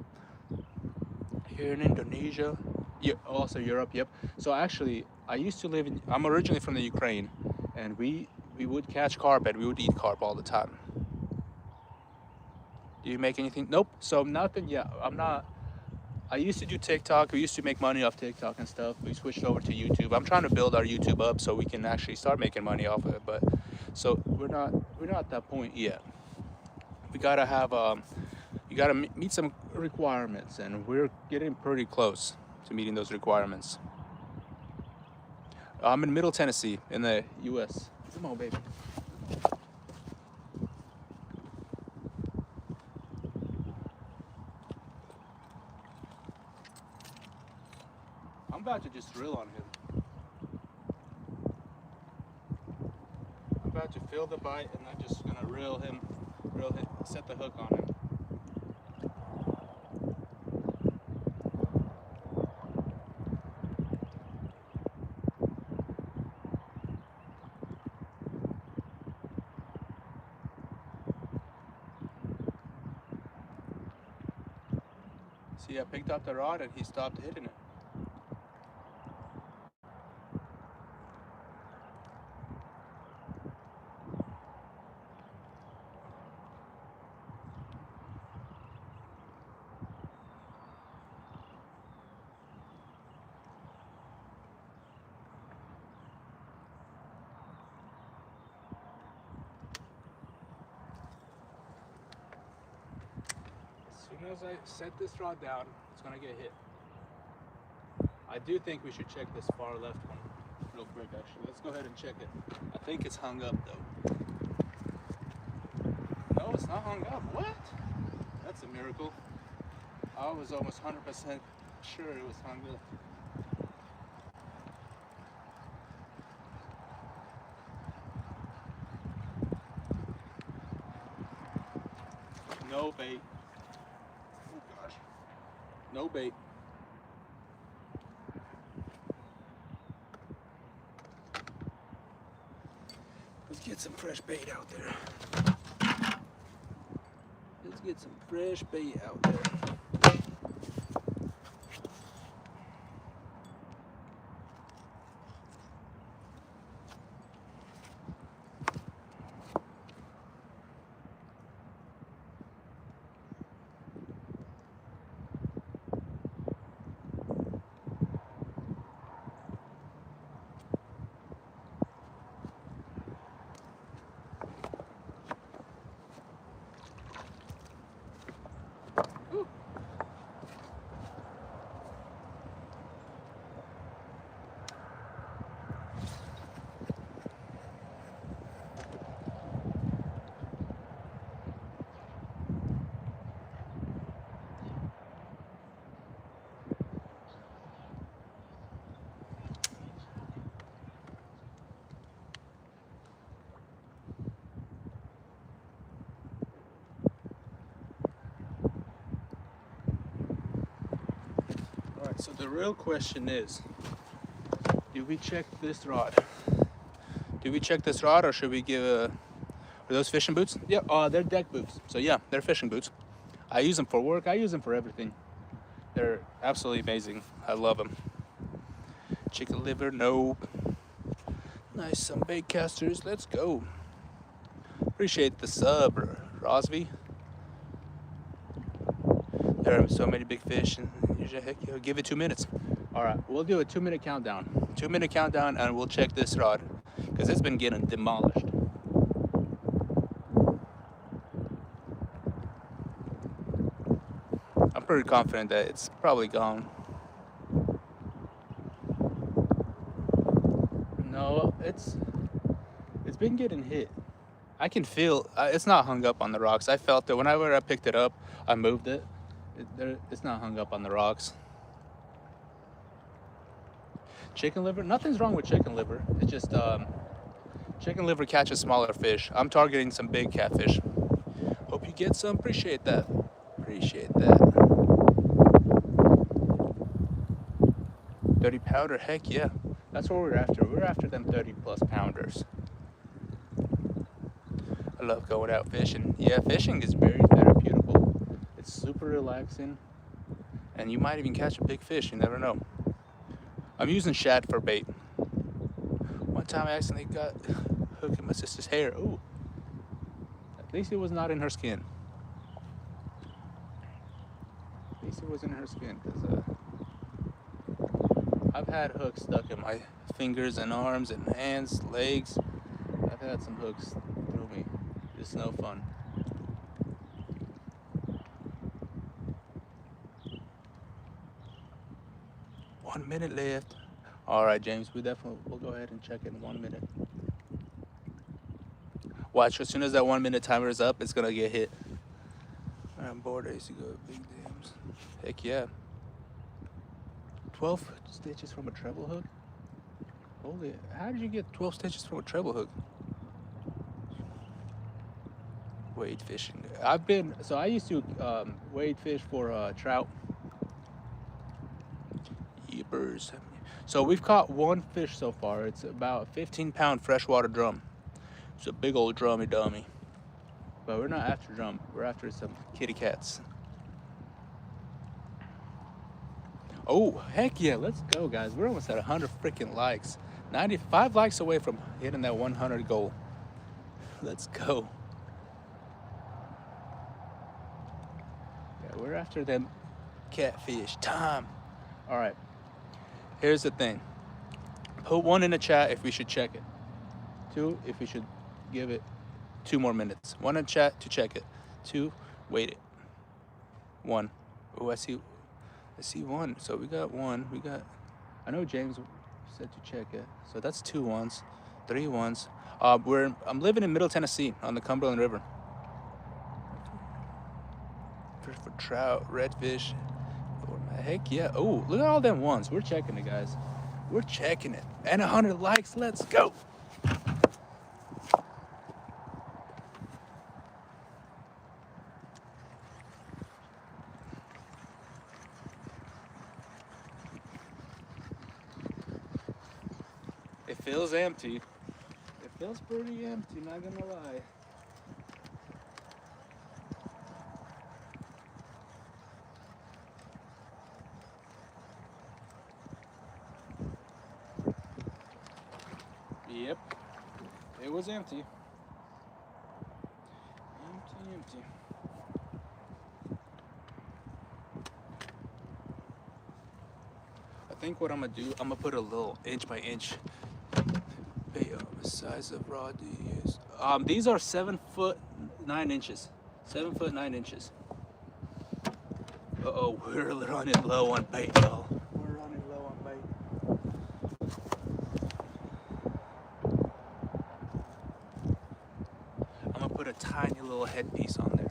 Here in Indonesia, yeah, also Europe, yep. So actually, I'm originally from the Ukraine, and we would catch carp and we would eat carp all the time. Do you make anything? Nope. So nothing. Yeah, I'm not. I used to do TikTok. We used to make money off TikTok and stuff. We switched over to YouTube. I'm trying to build our YouTube up so we can actually start making money off of it. But so we're not at that point yet. We gotta have you gotta meet some requirements, and we're getting pretty close to meeting those requirements. I'm in Middle Tennessee in the U.S. Come on, baby. I'm about to just drill on him. I'm about to feel the bite, and I'm just gonna reel him, set the hook on him. See, I picked up the rod and he stopped hitting it. As soon as I set this rod down, it's gonna get hit. I do think we should check this far left one real quick, actually. Let's go ahead and check it. I think it's hung up though. No, it's not hung up. What? That's a miracle. I was almost 100% sure it was hung up. No bait. Oh gosh. No bait. Let's get some fresh bait out there. Let's get some fresh bait out there. So the real question is, do we check this rod? Do we check this rod, or should we give are those fishing boots? Yeah, they're deck boots. So yeah, they're fishing boots. I use them for work. I use them for everything. They're absolutely amazing. I love them. Chicken liver, nope. Nice, some bait casters. Let's go. Appreciate the sub, Rosby. There are so many big fish, and heck, give it 2 minutes. All right, we'll do a 2-minute countdown. 2-minute countdown, and we'll check this rod because it's been getting demolished. I'm pretty confident that it's probably gone. No, it's been getting hit. I can feel it's not hung up on the rocks. I felt it whenever I picked it up. I moved it. It's not hung up on the rocks. Chicken liver, nothing's wrong with chicken liver. It's just chicken liver catches smaller fish. I'm targeting some big catfish. Hope you get some. Appreciate that. Appreciate that. 30 pounder, heck yeah. That's what we're after. We're after them 30+ pounders. I love going out fishing. Yeah, fishing is very therapeutical. It's super relaxing, and you might even catch a big fish. You never know. I'm using shad for bait. One time I accidentally got hooked in my sister's hair. Ooh, at least it was not in her skin. At least it was in her skin, because I've had hooks stuck in my fingers and arms and hands, legs. I've had some hooks through me. It's no fun. One minute left. All right, James, we'll go ahead and check in 1 minute. Watch, as soon as that 1 minute timer is up, it's gonna get hit. I'm bored. I used to go to big dams. Heck yeah. 12 stitches from a treble hook? Holy, how did you get 12 stitches from a treble hook? Wade fishing. I used to wade fish for trout. Yeepers. So we've caught one fish so far. It's about a 15-pound freshwater drum. It's a big old drummy dummy. But we're not after drum. We're after some kitty cats. Oh, heck yeah, let's go, guys. We're almost at 100 freaking likes. 95 likes away from hitting that 100 goal. Let's go. Yeah, we're after them catfish time. All right, here's the thing. Put 1 in the chat if we should check it. 2 if we should give it 2 more minutes. 1 in chat to check it. 2, wait it. 1. Oh, I see 1. So we got 1. I know James said to check it. So that's 2 ones, 3 ones. I'm living in Middle Tennessee on the Cumberland River. Fish for trout, redfish. Heck yeah. Oh, look at all them ones. We're checking it, guys. We're checking it. And 100 likes. Let's go. It feels empty. It feels pretty empty, not gonna lie. Yep, it was empty. Empty. I think what I'm gonna do, I'm gonna put a little inch by inch bait on the size of rod do you use? These are 7 foot 9 inches. 7 foot 9 inches. Uh-oh, we're running low on bait, y'all. We're running low on bait. I'm gonna put a tiny little headpiece on there.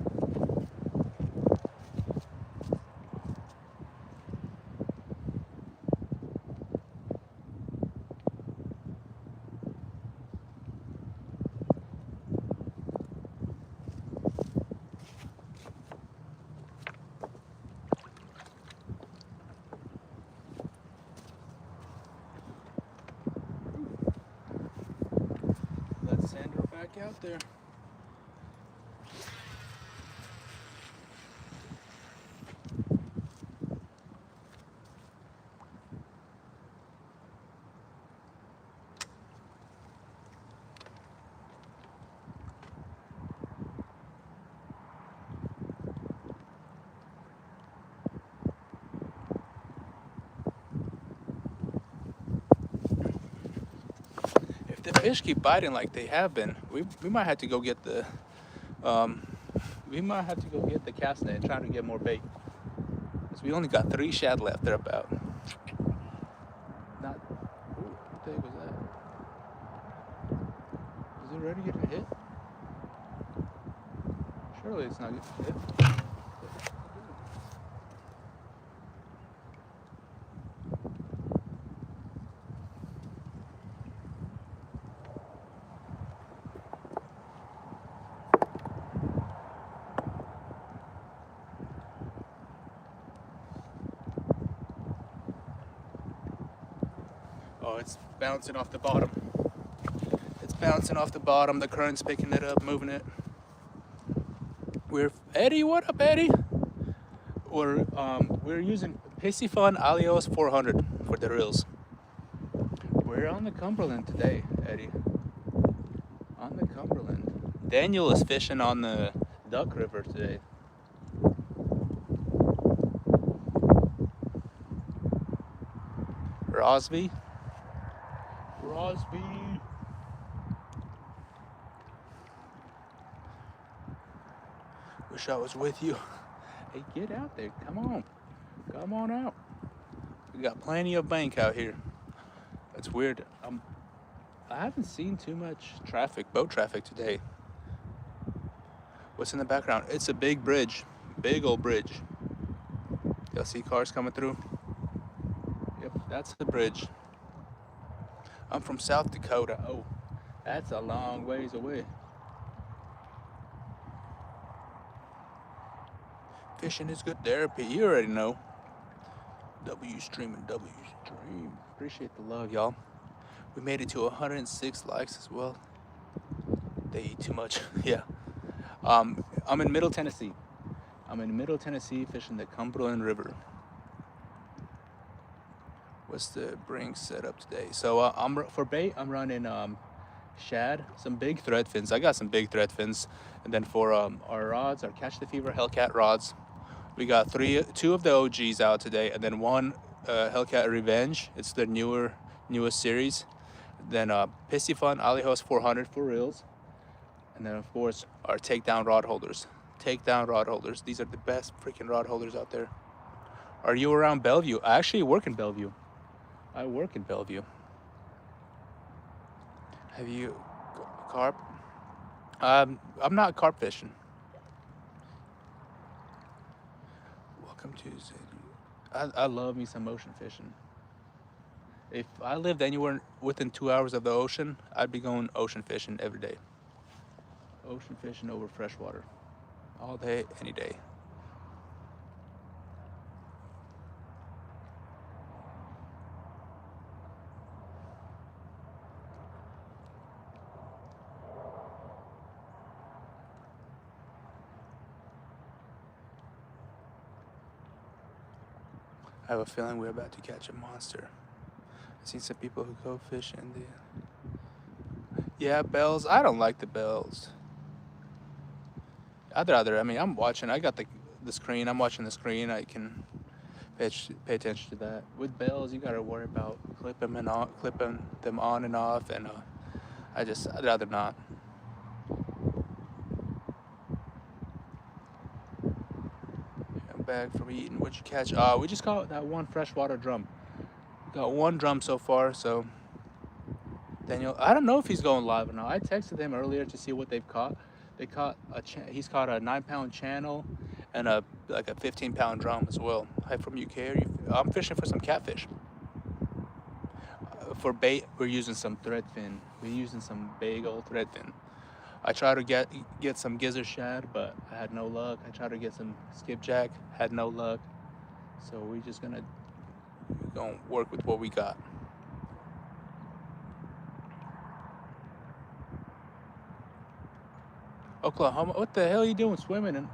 Let's send her back out there. The fish keep biting like they have been. We might have to go get the cast net and try to get more bait. Cause we only got 3 shad left. They're about not. Ooh, what the heck was that? Is it ready to get hit? Surely it's not getting hit. Oh, it's bouncing off the bottom. It's bouncing off the bottom. The current's picking it up, moving it. Eddie, what up, Eddie? We're using Piscifun Alios 400 for the reels. We're on the Cumberland today, Eddie. On the Cumberland. Daniel is fishing on the Duck River today. Rosby. Wish I was with you. Hey, get out there. Come on out. We got plenty of bank out here. That's weird. I haven't seen too much boat traffic today. What's in the background? It's a big bridge, big old bridge. Y'all see cars coming through? Yep, that's the bridge. I'm from South Dakota. Oh, that's a long ways away. Fishing is good therapy. You already know. W stream. Appreciate the love, y'all. We made it to 106 likes as well. They eat too much. Yeah. I'm in Middle Tennessee. Fishing the Cumberland River. What's the bring setup today? So for bait, I'm running shad, some big thread fins. I got some big thread fins, and then for our rods, our Catch the Fever Hellcat rods, we got two of the OGs out today, and then one Hellcat Revenge. It's the newest series. Then Pissy Fun Ali Host 400 for reels, and then of course our takedown rod holders. Takedown rod holders. These are the best freaking rod holders out there. Are you around Bellevue? I actually work in Bellevue. I work in Bellevue. Have you carp? I'm not carp fishing. Welcome to. I love me some ocean fishing. If I lived anywhere within 2 hours of the ocean, I'd be going ocean fishing every day. Ocean fishing over freshwater, all day, any day. I have a feeling we're about to catch a monster. I've seen some people who go fishing. Yeah, bells. I don't like the bells. I'd rather. I mean, I'm watching. I got the screen. I'm watching the screen. I can pay attention to that. With bells, you gotta worry about clipping them on and off, and I'd rather not. Back from eating. What'd you catch? We just caught that one freshwater drum. Got one drum so far. So Daniel, I don't know if he's going live or not. I texted him earlier to see what they've caught. They caught he's caught a 9-pound channel and a 15-pound drum as well. Hi from UK. I'm fishing for some catfish. For bait, we're using some thread fin. We're using some big old thread fin. I tried to get some gizzard shad, but I had no luck. I tried to get some skipjack, had no luck. So we're just gonna work with what we got. Oklahoma, what the hell are you doing swimming in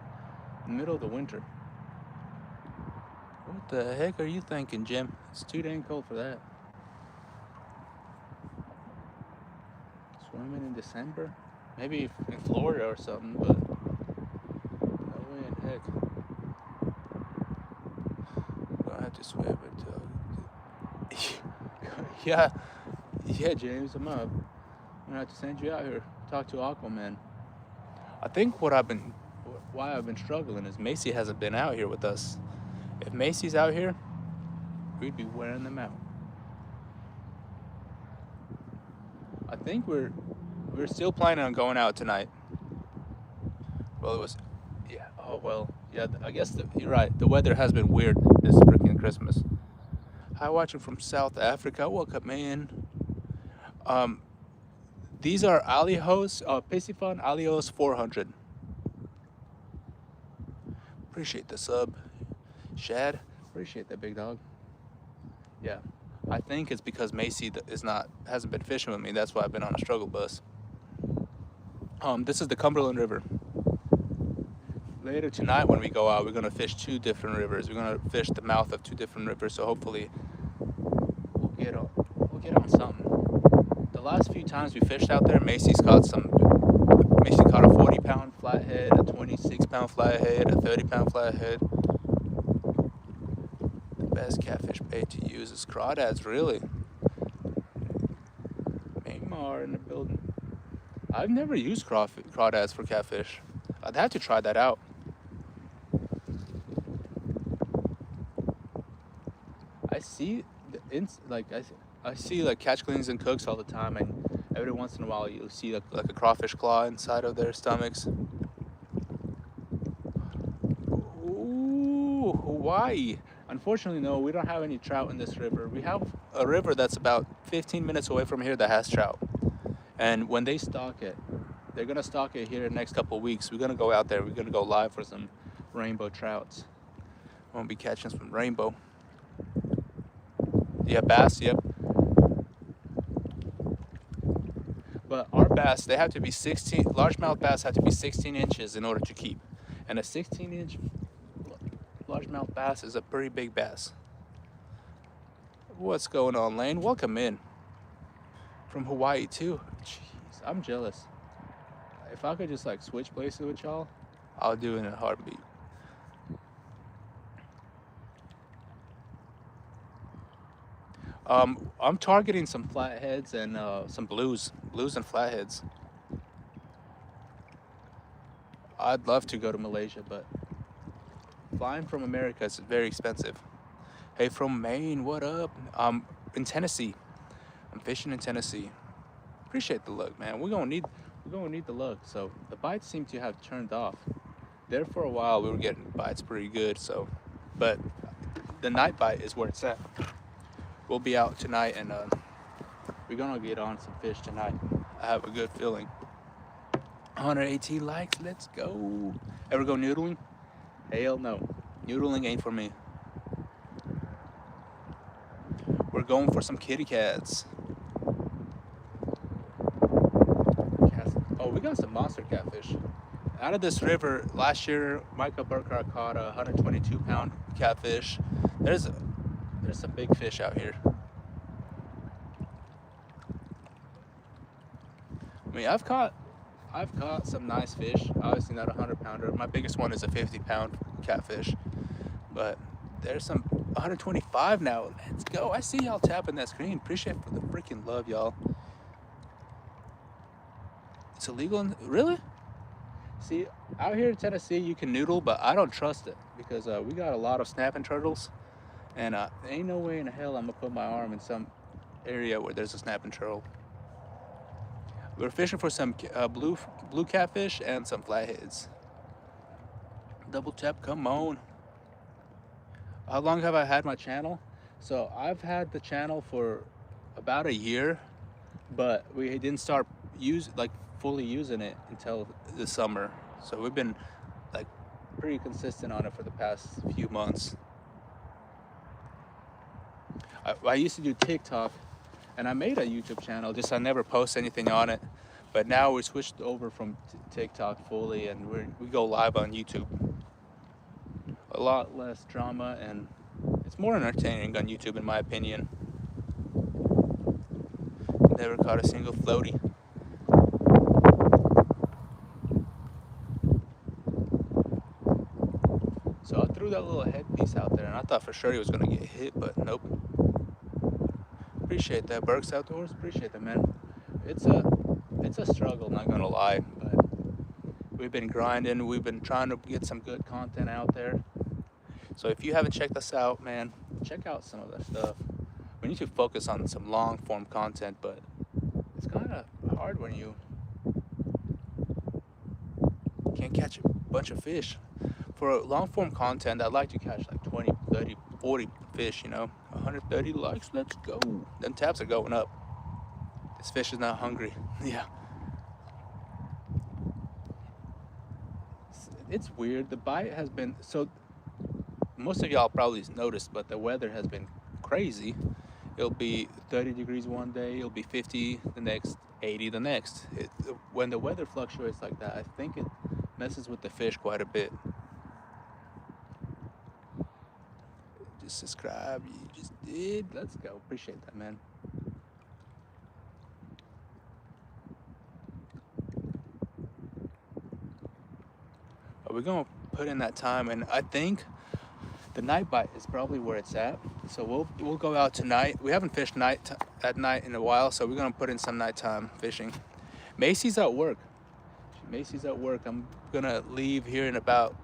the middle of the winter? What the heck are you thinking, Jim? It's too dang cold for that. Swimming in December? Maybe in Florida or something, but no way in heck. Gonna have to swim until. yeah, James, I'm gonna have to send you out here. Talk to Aquaman. I think why I've been struggling is Macy hasn't been out here with us. If Macy's out here, we'd be wearing them out. I think we're still planning on going out tonight. Well, I guess you're right. The weather has been weird this freaking Christmas. Hi, watching from South Africa. Welcome in. These are Alihos, Piscifun Alihos 400. Appreciate the sub. Shad, appreciate that, big dog. Yeah, I think it's because Macy hasn't been fishing with me. That's why I've been on a struggle bus. This is the Cumberland River. Later tonight when we go out, we're gonna fish 2 different rivers. We're gonna fish the mouth of 2 different rivers. So hopefully we'll get on something. The last few times we fished out there, Macy caught a 40-pound flathead, a 26-pound flathead, a 30-pound flathead. The best catfish bait to use is crawdads, really. Maymar in the building. I've never used crawdads for catfish. I'd have to try that out. I see I see like catch cleans and cooks all the time, and every once in a while you'll see like a crawfish claw inside of their stomachs. Ooh, Hawaii. Unfortunately, no, we don't have any trout in this river. We have a river that's about 15 minutes away from here that has trout. And when they stock it, they're gonna stock it here in the next couple of weeks. We're gonna go out there. We're gonna go live for some rainbow trouts. We're gonna be catching some rainbow. Yeah, bass. Yep. But our bass, they have to be 16. Largemouth bass have to be 16 inches in order to keep, and a 16-inch largemouth bass is a pretty big bass. What's going on, Lane? Welcome in. From Hawaii too. Jeez, I'm jealous. If I could just like switch places with y'all, I'll do it in a heartbeat. I'm targeting some flatheads and some blues and flatheads. I'd love to go to Malaysia, but flying from America is very expensive. Hey, from Maine, what up? In Tennessee. I'm fishing in Tennessee. Appreciate the luck, man. We're gonna need the luck. So the bites seem to have turned off. There for a while, we were getting bites pretty good. So, but the night bite is where it's at. We'll be out tonight, and we're gonna get on some fish tonight. I have a good feeling. 118 likes. Let's go. Ever go noodling? Hell no. Noodling ain't for me. We're going for some kitty cats. Oh, we got some monster catfish. Out of this river, last year, Michael Burkhart caught a 122-pound catfish. There's some big fish out here. I mean, I've caught some nice fish. Obviously not a 100-pounder. My biggest one is a 50-pound catfish. But there's some 125 now. Let's go. I see y'all tapping that screen. Appreciate it for the freaking love, y'all. It's illegal really? See, out here in Tennessee, you can noodle, but I don't trust it because we got a lot of snapping turtles, and ain't no way in hell I'm gonna put my arm in some area where there's a snapping turtle. We're fishing for some blue catfish and some flatheads. Double tap, come on. How long have I had my channel? So I've had the channel for about a year, but we didn't start fully using it until the summer. So we've been like pretty consistent on it for the past few months. I used to do TikTok, and I made a YouTube channel, just I never post anything on it. But now we switched over from TikTok fully, and we go live on YouTube. A lot less drama, and it's more entertaining on YouTube in my opinion. Never caught a single floaty. So I threw that little headpiece out there, and I thought for sure he was gonna get hit, but nope. Appreciate that, Burks Outdoors. Appreciate that, man. It's a struggle, not gonna lie, but we've been grinding. We've been trying to get some good content out there. So if you haven't checked us out, man, check out some of that stuff. We need to focus on some long form content, but it's kind of hard when you can't catch a bunch of fish. For long form content, I'd like to catch like 20, 30, 40 fish, 130 likes, let's go. Them taps are going up. This fish is not hungry. Yeah. It's weird. The bite has been, so most of y'all probably noticed, but the weather has been crazy. It'll be 30 degrees one day, it'll be 50 the next, 80 the next. When the weather fluctuates like that, I think it messes with the fish quite a bit. Just subscribe, you just did. Let's go. Appreciate that, man. We're gonna put in that time, and I think the night bite is probably where it's at. So we'll go out tonight. We haven't fished at night in a while, so we're gonna put in some nighttime fishing. Macy's at work. Macy's at work. I'm gonna leave here in about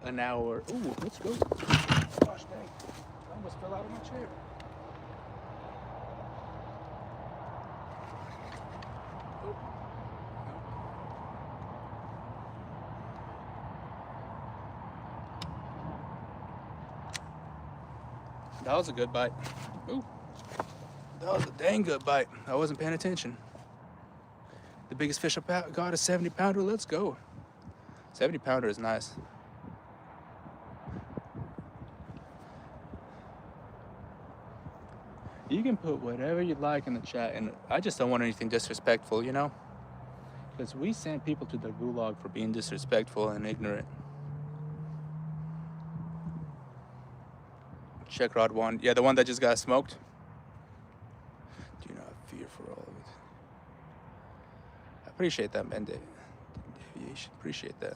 an hour. Ooh, let's go. Gosh dang, I almost fell out of my chair. That was a good bite. Ooh, that was a dang good bite. I wasn't paying attention. The biggest fish I got is 70-pounder. Let's go. 70-pounder is nice. You can put whatever you'd like in the chat, and I just don't want anything disrespectful, because we send people to the gulag for being disrespectful and ignorant. Check rod 1. Yeah, the one that just got smoked. Do not fear for all of it. I appreciate that, man. Deviation. Appreciate that.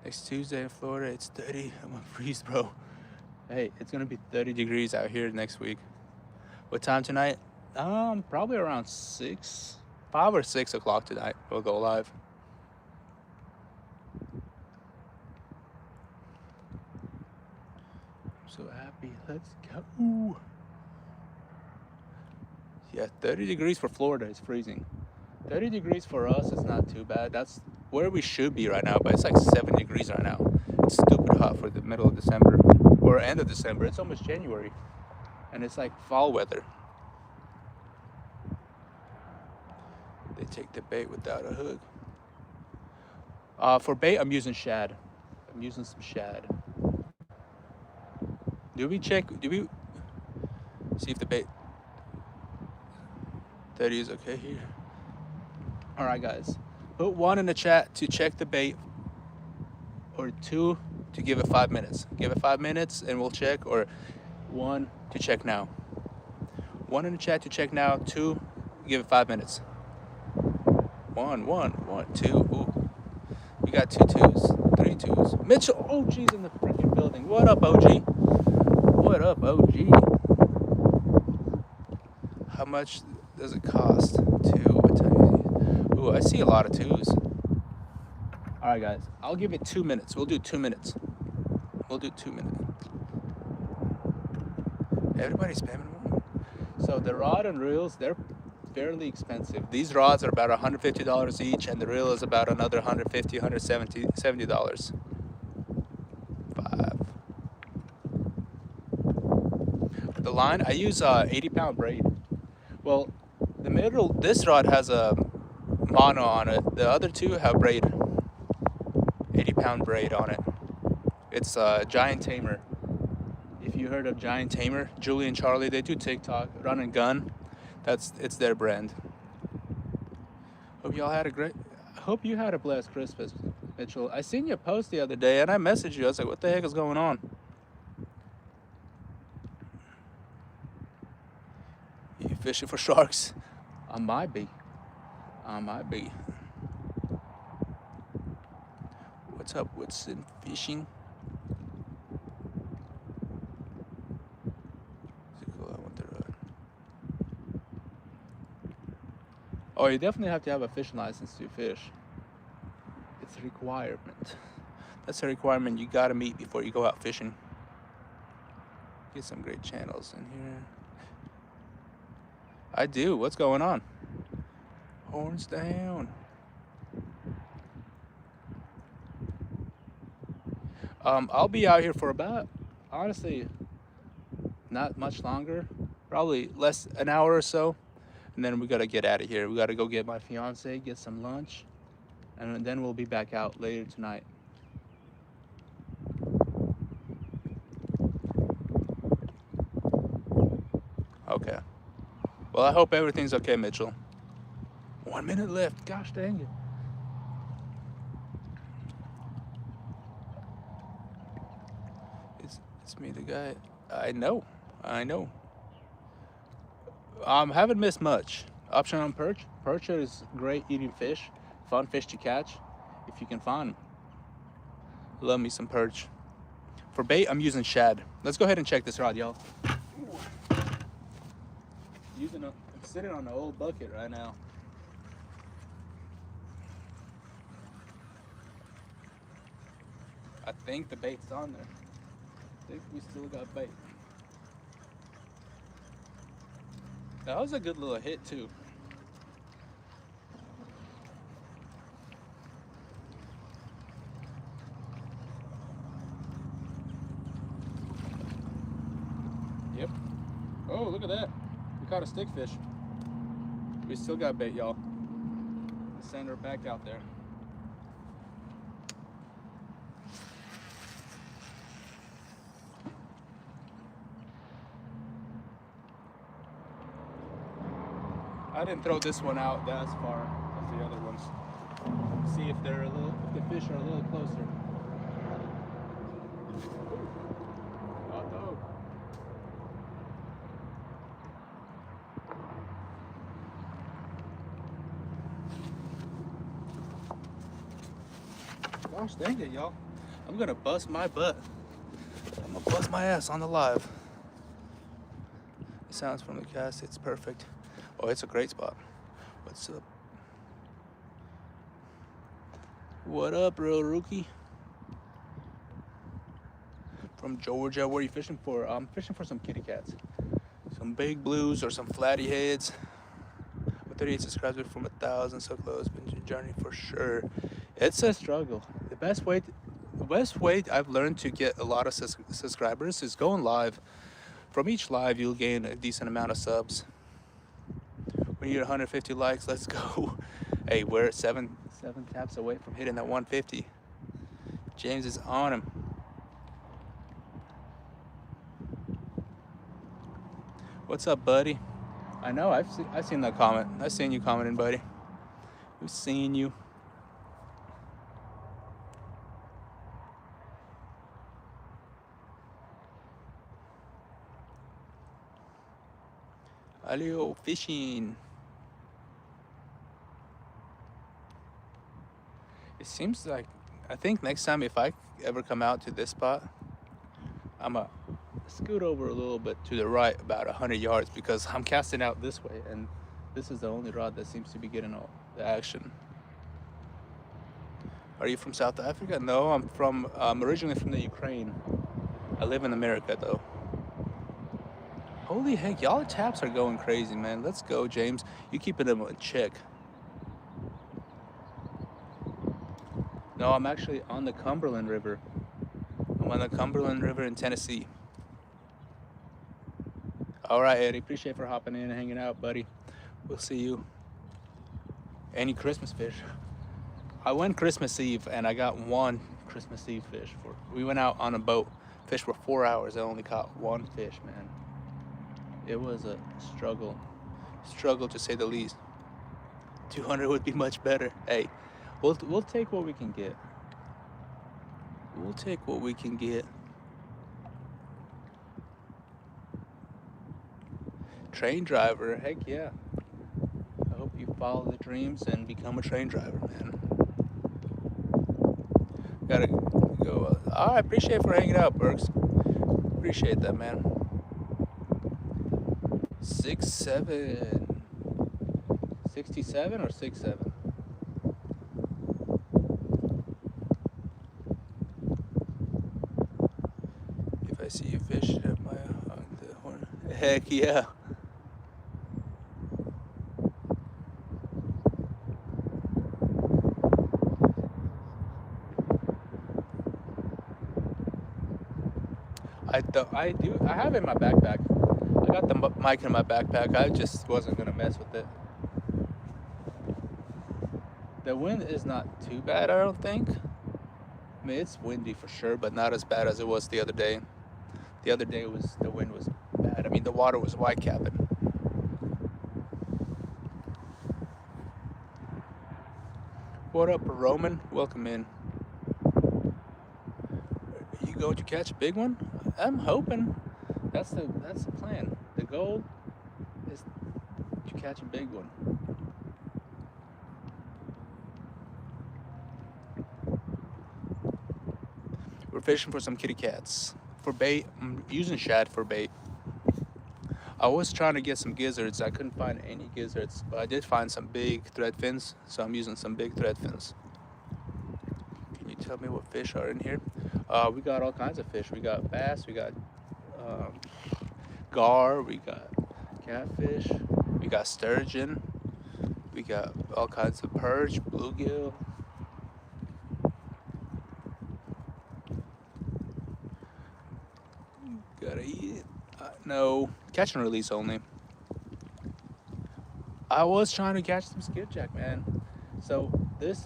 Next Tuesday in Florida, it's 30. I'm gonna freeze, bro. Hey, it's gonna be 30 degrees out here next week. What time tonight? Probably around 5 or 6 o'clock tonight. We'll go live. I'm so happy. Let's go. Yeah, 30 degrees for Florida is freezing. 30 degrees for us is not too bad. That's where we should be right now, but it's like 7 degrees right now. It's stupid hot for the middle of December or end of December. It's almost January, and it's like fall weather. They take the bait without a hook. For bait, I'm using shad. I'm using some shad. Do we see if the bait 30 is okay here? All right, guys. Put 1 in the chat to check the bait, or 2 to give it 5 minutes. Give it 5 minutes and we'll check, or 1 to check now. 1 in the chat to check now, 2, give it 5 minutes. 1, 2. Ooh. We got 2 2s, 3 2s. Mitchell, OG's in the freaking building. What up, OG? What up, OG? How much does it cost? 2. What time is it? Ooh, I see a lot of 2s. All right, guys. I'll give it 2 minutes. We'll do 2 minutes. We'll do 2 minutes. Everybody's spamming more. So the rod and reels, they're fairly expensive. These rods are about $150 each, and the reel is about another $150, $170. 5. The line, I use 80-pound braid. Well, this rod has a mono on it. The other 2 have braid. 80-pound braid on it. It's a Giant Tamer. If you heard of Giant Tamer, Julie and Charlie, they do TikTok, Run and Gun. It's their brand. Hope you had a blessed Christmas, Mitchell. I seen your post the other day and I messaged you. I was like, what the heck is going on? You fishing for sharks? I might be. What's up, Woodson Fishing? Oh, you definitely have to have a fishing license to fish. It's a requirement. That's a requirement you gotta meet before you go out fishing. Get some great channels in here. I do. What's going on? Horns down. I'll be out here for about, honestly, not much longer. Probably an hour or so. And then we gotta get out of here. We gotta go get my fiance, get some lunch, and then we'll be back out later tonight. Okay. Well, I hope everything's okay, Mitchell. 1 minute left. Gosh dang it. It's me, the guy. I know. Haven't missed much. Option on perch. Perch is great eating fish. Fun fish to catch if you can find them. Love me some perch. For bait, I'm using shad. Let's go ahead and check this rod, y'all. I'm sitting on an old bucket right now. I think the bait's on there. I think we still got bait. That was a good little hit too. Yep. Oh, look at that. We caught a stickfish. We still got bait, y'all. Let's send her back out there. I didn't throw this one out that far as the other ones. See if the fish are a little closer. Oh no. Gosh dang it, y'all. I'm gonna bust my butt. I'm gonna bust my ass on the live. The sounds from the cast, it's perfect. Oh, it's a great spot. What's up? What up, real rookie? From Georgia, what are you fishing for? I'm fishing for some kitty cats. Some big blues or some flatty heads. With 38 subscribers from 1,000, so close. Been a journey for sure. It's a struggle. The best way I've learned to get a lot of subscribers is going live. From each live, you'll gain a decent amount of subs. We need 150 likes. Let's go. Hey, we're seven taps away from hitting that 150. James is on him. What's up, buddy? I know, I've seen that comment. I've seen you commenting, buddy. We've seen you. Hello, fishing. It seems like, I think next time if I ever come out to this spot, I'm a scoot over a little bit to the right about 100 yards because I'm casting out this way and this is the only rod that seems to be getting all the action. Are you from South Africa? No, I'm originally from the Ukraine. I live in America though. Holy heck, y'all taps are going crazy, man. Let's go, James. You keeping them in check. No, I'm actually on the Cumberland River. I'm on the Cumberland River in Tennessee. All right, Eddie, appreciate for hopping in and hanging out, buddy. We'll see you. Any Christmas fish? I went Christmas Eve and I got one Christmas Eve fish. We went out on a boat, fished for 4 hours. I only caught one fish, man. It was a struggle to say the least. 200 would be much better. Hey, we'll take what we can get. We'll take what we can get. Train driver, heck yeah. I hope you follow the dreams and become a train driver, man. Gotta go. I appreciate for hanging out, Berks. Appreciate that, man. 6'7". 67 or 6'7"? If I see you fish at my horn, heck yeah. I have it in my backpack. I got the mic in my backpack. I just wasn't gonna mess with it. The wind is not too bad, I don't think. I mean, it's windy for sure, but not as bad as it was the other day. The other day the wind was bad. I mean, the water was white capping. What up, Roman? Welcome in. Are you going to catch a big one? I'm hoping. That's the plan. The goal is to catch a big one. We're fishing for some kitty cats. For bait, I'm using shad for bait. I was trying to get some gizzards. I couldn't find any gizzards, but I did find some big thread fins, so I'm using some big thread fins. Can you tell me what fish are in here? We got all kinds of fish. We got bass, we got gar, we got catfish, we got sturgeon, we got all kinds of perch, bluegill. Gotta eat it. No, catch and release only. I was trying to catch some skipjack, man. So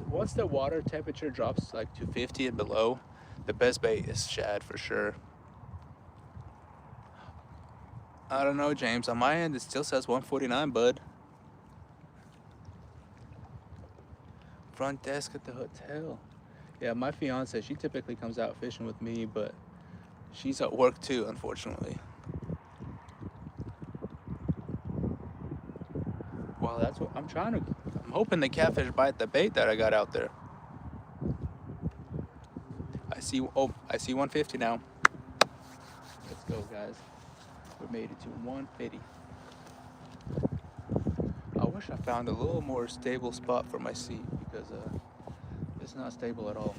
once the water temperature drops like to 50 and below, the best bait is shad for sure. I don't know, James. On my end, it still says 149, bud. Front desk at the hotel. Yeah, my fiance, she typically comes out fishing with me, but she's at work too, unfortunately. Well, that's what I'm hoping the catfish bite the bait that I got out there. see 150 now. Let's go, guys. We made it to 150. I wish I found a little more stable spot for my seat because it's not stable at all.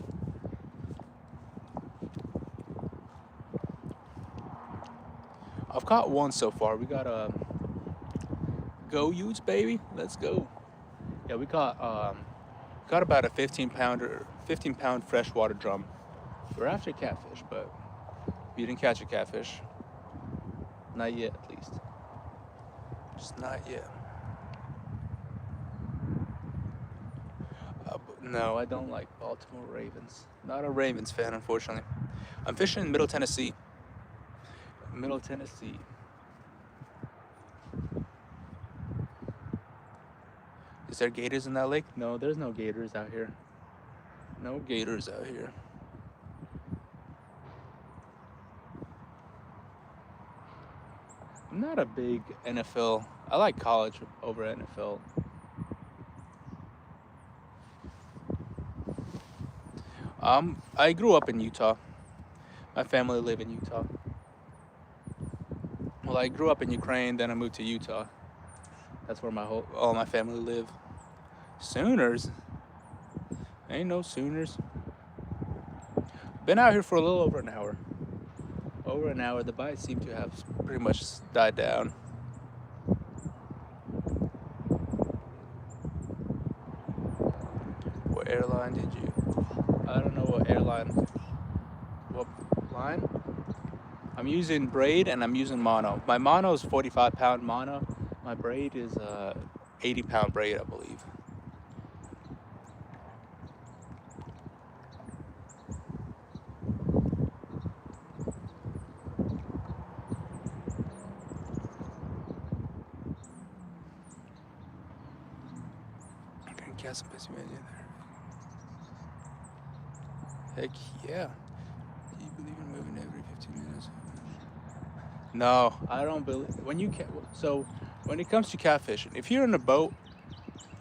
I've caught one so far. We got a go utes, baby. Let's go. Yeah, we caught about a 15-pound freshwater drum. We're after catfish, but we didn't catch a catfish. Not yet, at least. Just not yet. No, I don't like Baltimore Ravens. Not a Ravens fan, unfortunately. I'm fishing in Middle Tennessee. Middle Tennessee. Is there gators in that lake? No, there's no gators out here. No gators out here. I'm not a big NFL. I like college over NFL. I grew up in Utah. My family live in Utah. Well, I grew up in Ukraine, then I moved to Utah. That's where all my family live. Sooners? Ain't no Sooners. Been out here for a little over an hour. Over an hour. The bites seem to have pretty much died down. What airline did you? I don't know what airline. What line? I'm using braid and I'm using mono. My mono is 45-pound mono. My braid is 80-pound braid, I believe. I can catch some busy in there. Heck yeah. Do you believe in moving every 15 minutes? No, I don't believe. When it comes to catfishing, if you're in a boat,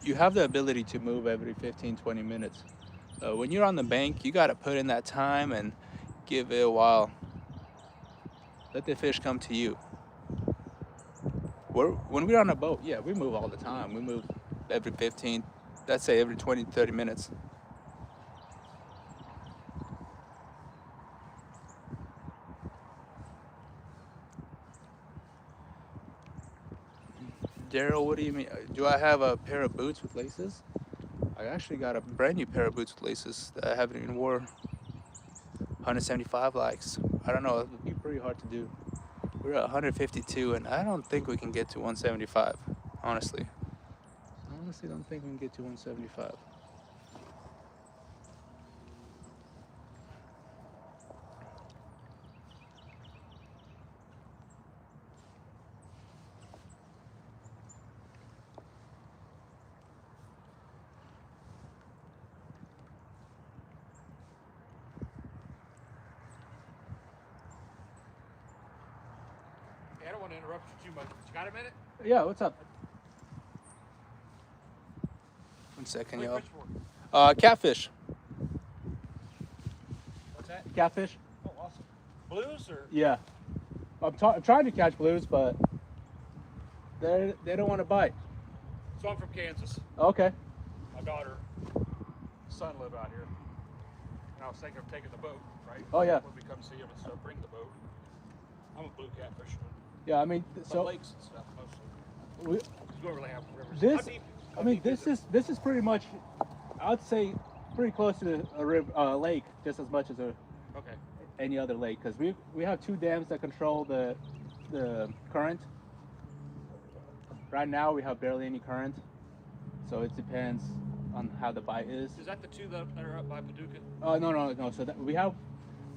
you have the ability to move every 15, 20 minutes. When you're on the bank, you got to put in that time and give it a while. Let the fish come to you. When we're on a boat, yeah, we move all the time. We move every 15, let's say every 20, 30 minutes. Daryl, what do you mean? Do I have a pair of boots with laces? I actually got a brand new pair of boots with laces that I haven't even worn. 175 likes. I don't know, it would be pretty hard to do. We're at 152 and I don't think we can get to 175, honestly. I honestly don't think we can get to 175.
I don't want to interrupt you too much. You got a minute?
Yeah, what's up? 1 second, y'all. Catfish.
What's that?
Catfish?
Oh, awesome. Blues or?
Yeah. I'm trying to catch blues, but they don't want to bite.
So I'm from Kansas.
Okay.
My daughter, son live out here. And I was thinking of taking the boat, right?
Oh, yeah.
When we come see him and stuff, bring the boat. I'm a blue cat fisherman.
Yeah, I mean, so
lakes and stuff mostly.
we,
Because we don't really have rivers.
this,
How
I mean,
deep
this is pretty much, I'd say, pretty close to a lake, just as much as
Okay.
any other lake, because we have two dams that control the current. Right now, we have barely any current, so it depends on how the bite is.
Is that the two that are up by Paducah?
No. So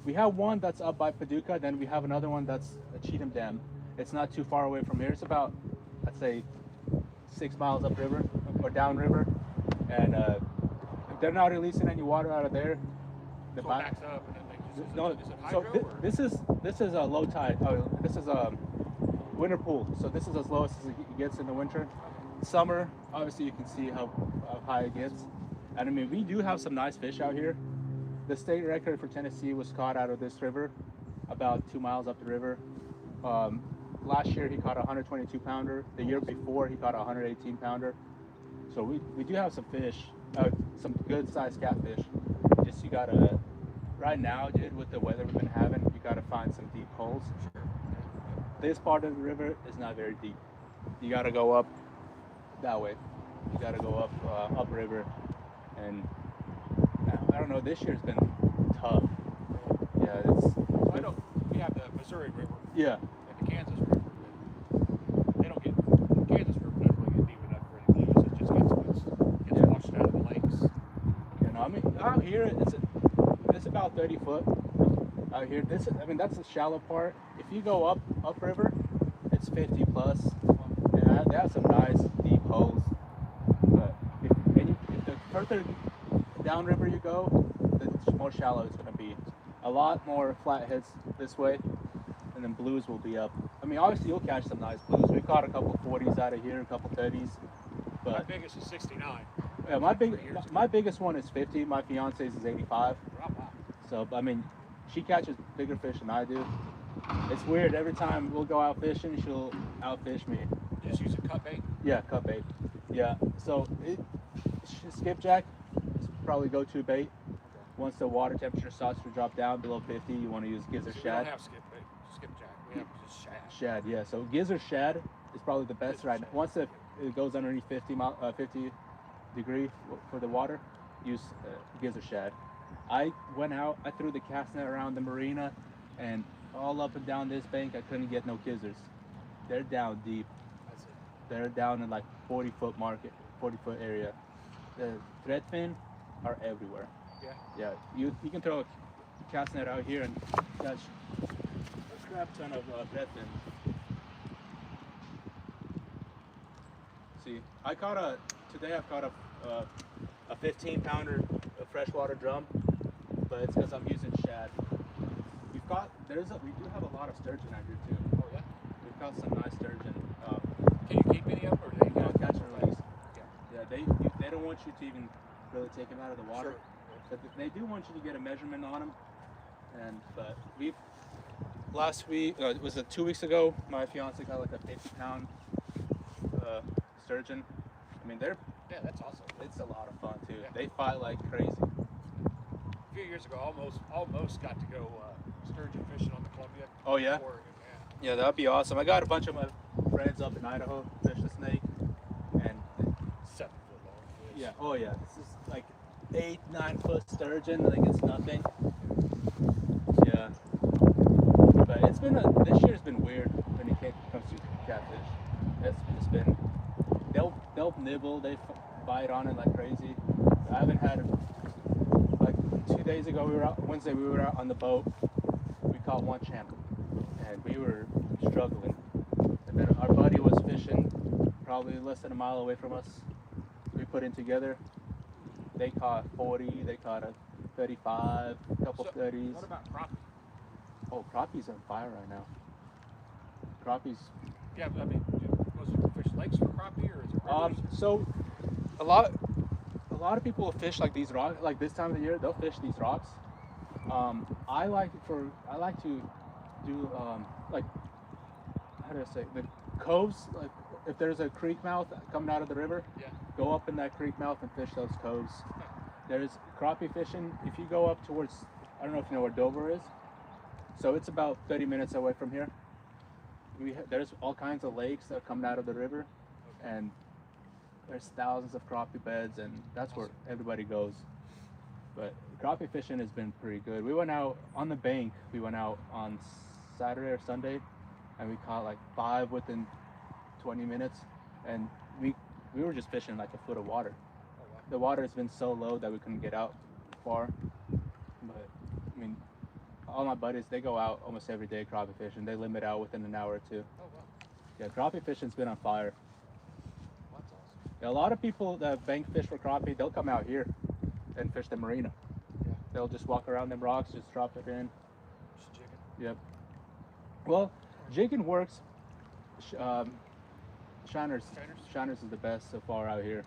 we have one that's up by Paducah, then we have another one that's a Cheatham Dam. It's not too far away from here. It's about, I'd say, 6 miles upriver or downriver, and if they're not releasing any water out of there, the
So it backs up and then they just,
no.
is it
So
hydro or?
this is a low tide. This is a winter pool. So this is as low as it gets in the winter. Summer, obviously, you can see how high it gets. And I mean, we do have some nice fish out here. The state record for Tennessee was caught out of this river, about 2 miles up the river. Um, Last year he caught a 122 pounder. The year before he caught a 118 pounder. So we do have some fish, some good sized catfish. Just you gotta, right now, dude, with the weather we've been having, you gotta find some deep holes.
Sure.
This part of the river is not very deep. You gotta go up that way. You gotta go up upriver, and I don't know. This year's been tough. Yeah, it's.
So I know we have the Missouri River
Yeah.
and the Kansas River, but they don't get the Kansas River doesn't really get deep enough for any blues. It just gets washed out of the lakes.
You know, I mean, out here it's about 30 foot. Out here, that's the shallow part. If you go upriver, it's 50 plus, and they have some nice deep holes. But if the further downriver you go, the more shallow it's going to be. A lot more flatheads this way, and then blues will be up. I mean, obviously you'll catch some nice blues. We caught a couple 40s out of here, a couple 30s.
My
But
biggest is 69.
yeah, my biggest one is 50. My fiance's is 85.
Oh, wow.
So, I mean, she catches bigger fish than I do. It's weird. Every time we'll go out fishing, she'll outfish me.
You just use a cut bait.
Yeah, cut bait. Yeah. So, skipjack is probably go-to bait. Once the water temperature starts to drop down below 50, you want to use gizzard
We
shad.
don't have skipjack. We have just shad.
Shad, yeah. So gizzard shad is probably the best right now. Once it goes underneath 50 degree for the water, use gizzard shad. I went out, I threw the cast net around the marina, and all up and down this bank, I couldn't get no gizzards. They're down deep.
That's it.
They're down in like 40-foot area. The threadfin are everywhere.
Yeah.
Yeah, you can throw a cast net out here and catch a crap ton of threadfin. See, today I've caught a 15 pounder of freshwater drum, but it's because I'm using shad. We do have a lot of sturgeon out here too.
Oh yeah.
We've caught some nice sturgeon.
Can you keep any up, or do they
Catch and release.
Yeah.
Yeah, they don't want you to even really take them out of the water.
Sure.
But they do want you to get a measurement on them. But it was 2 weeks ago, my fiance got like a 50-pound sturgeon. I mean,
Yeah, that's awesome.
it's a lot of fun too.
Yeah.
They fight like crazy.
A few years ago, almost got to go sturgeon fishing on the Columbia.
Oh yeah?
Oregon,
Yeah, that'd be awesome. I got a bunch of my friends up in Idaho fish the snake, and
7 foot long fish.
yeah, oh yeah, this is like 8-9 foot sturgeon. Like it's nothing. Yeah, but this year's been weird when it comes to catfish. It's been they'll nibble, they bite on it like crazy. I haven't had like 2 days ago. Wednesday we were out on the boat. We caught one channel, and we were struggling. And then our buddy was fishing probably less than a mile away from us. We put in together. They caught 40. They caught a 35, a couple 30s.
What about crappie?
Oh, crappie's on fire right now. Crappie's.
Yeah, I mean, do most people fish lakes for crappie, or is it rivers?
So a lot of people will fish like these rocks, like this time of the year. They'll fish these rocks. I like to do like, how do I say, the coves. Like if there's a creek mouth coming out of the river,
Yeah.
go up in that creek mouth and fish those coves. There's crappie fishing. If you go up towards, I don't know if you know where Dover is. So it's about 30 minutes away from here. There's all kinds of lakes that are coming out of the river, and there's thousands of crappie beds, and that's where everybody goes. But crappie fishing has been pretty good. We went out on the bank. We went out on Saturday or Sunday, and we caught like 5 within 20 minutes, and we were just fishing like a foot of water.
Oh, wow.
The water has been so low that we couldn't get out far. But I mean, all my buddies, they go out almost every day crappie fishing. They limit out within an hour or two.
Oh, wow.
Yeah, crappie fishing's been on fire.
That's awesome.
Yeah, a lot of people that bank fish for crappie, they'll come out here and fish the marina.
Yeah.
They'll just walk around them rocks, just drop it in.
Just jigging.
Yep. Well, jigging works. Shiners is the best so far out here.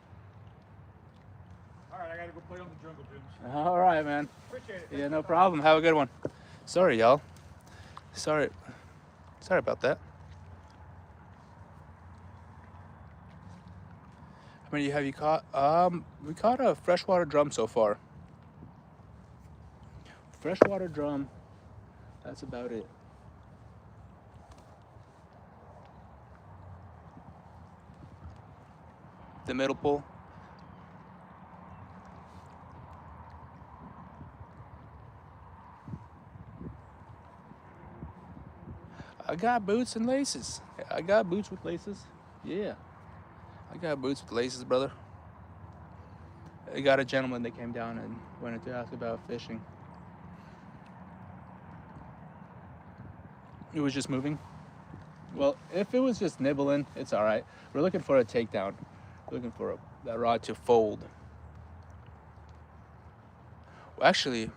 All right, I gotta go play on the jungle gyms.
All right, man.
Appreciate it.
Yeah, no problem. Have a good one. Sorry, y'all. Sorry about that. How many have you caught? We caught a freshwater drum so far. Freshwater drum. That's about it. The middle pool. I got boots and laces. I got boots with laces. Yeah. I got boots with laces, brother. I got a gentleman that came down and wanted to ask about fishing. It was just moving. Well, if it was just nibbling, it's all right. We're looking for a takedown. We're looking for that rod to fold. Well, actually,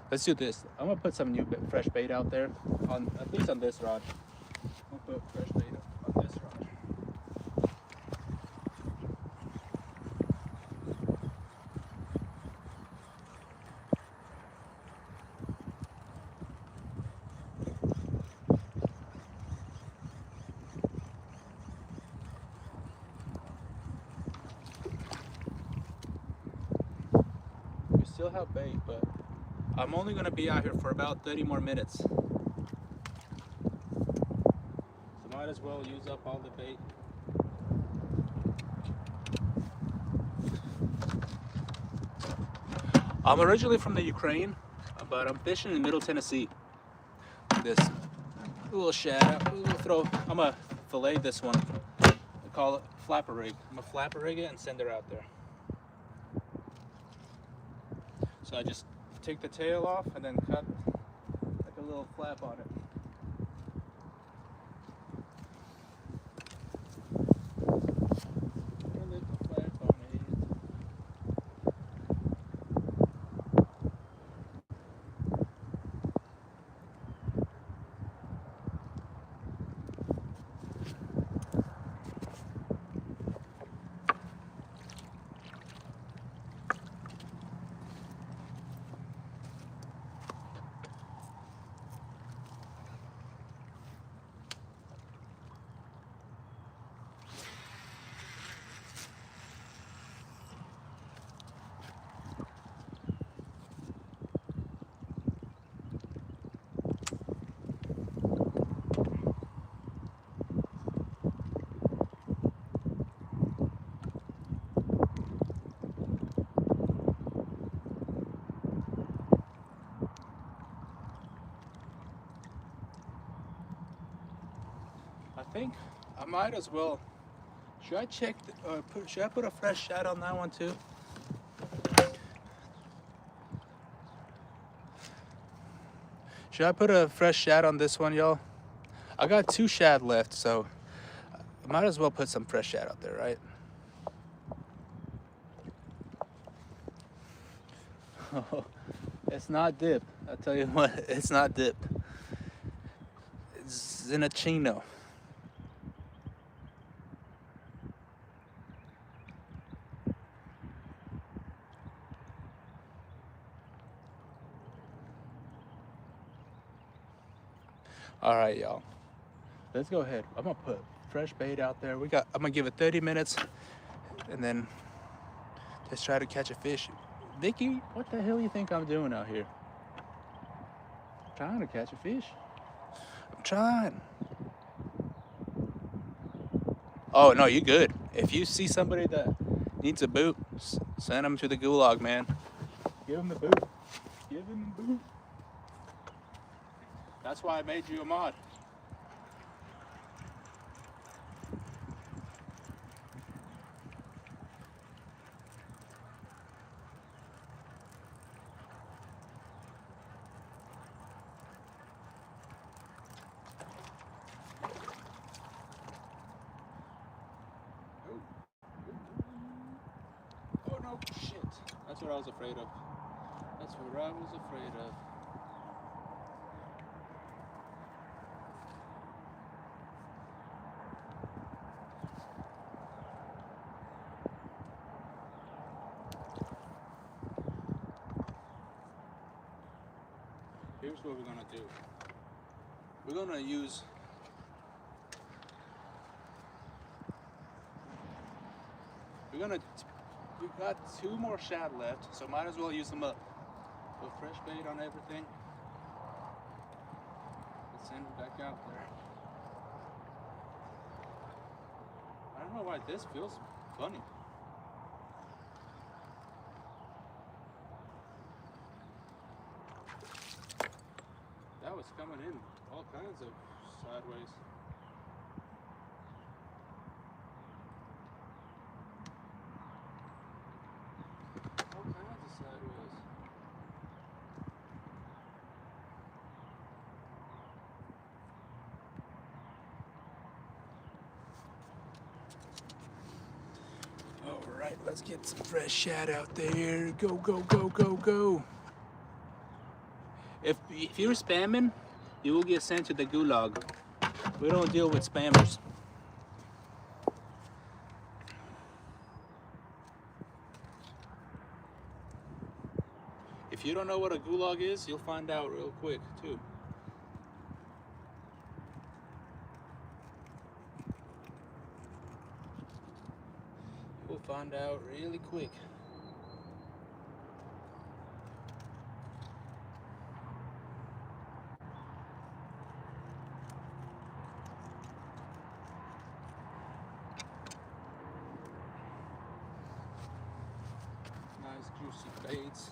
let's do this. I'm gonna put some new fresh bait out there, on at least on this rod. I'm gonna put fresh bait on this rod. We still have bait, but I'm only gonna be out here for about 30 more minutes. So might as well use up all the bait. I'm originally from the Ukraine, but I'm fishing in Middle Tennessee. This little shad, I'm gonna fillet this one. I call it flapper rig. I'm gonna flapper rig it and send her out there. So I just take the tail off and then cut like a little flap on it. A little flap on it. I think I might as well. Should I check? Should I put a fresh shad on that one too? Should I put a fresh shad on this one, y'all? I got 2 shad left, so I might as well put some fresh shad out there, right? It's not dipped. I tell you what, it's not dipped. It's in a chino. All right, y'all. Let's go ahead. I'm gonna put fresh bait out there. I'm gonna give it 30 minutes, and then just try to catch a fish. Vicky, what the hell you think I'm doing out here? I'm trying to catch a fish. I'm trying. Oh no, you good. If you see somebody that needs a boot, send them to the gulag, man. Give them the boot. Give them the boot. That's why I made you a mod. Oh no, shit. That's what I was afraid of. That's what I was afraid of. here's what we're gonna do. We're gonna use we've got 2 more shad left, so might as well use them up. Put fresh bait on everything. Let's send it back out there. I don't know why this feels funny. That was coming in all kinds of sideways. All kinds of sideways. All right, let's get some fresh shad out there. Go, go, go, go, go. If you're spamming, you will get sent to the gulag. We don't deal with spammers. If you don't know what a gulag is, you'll find out real quick too. You'll find out really quick. Nice juicy baits.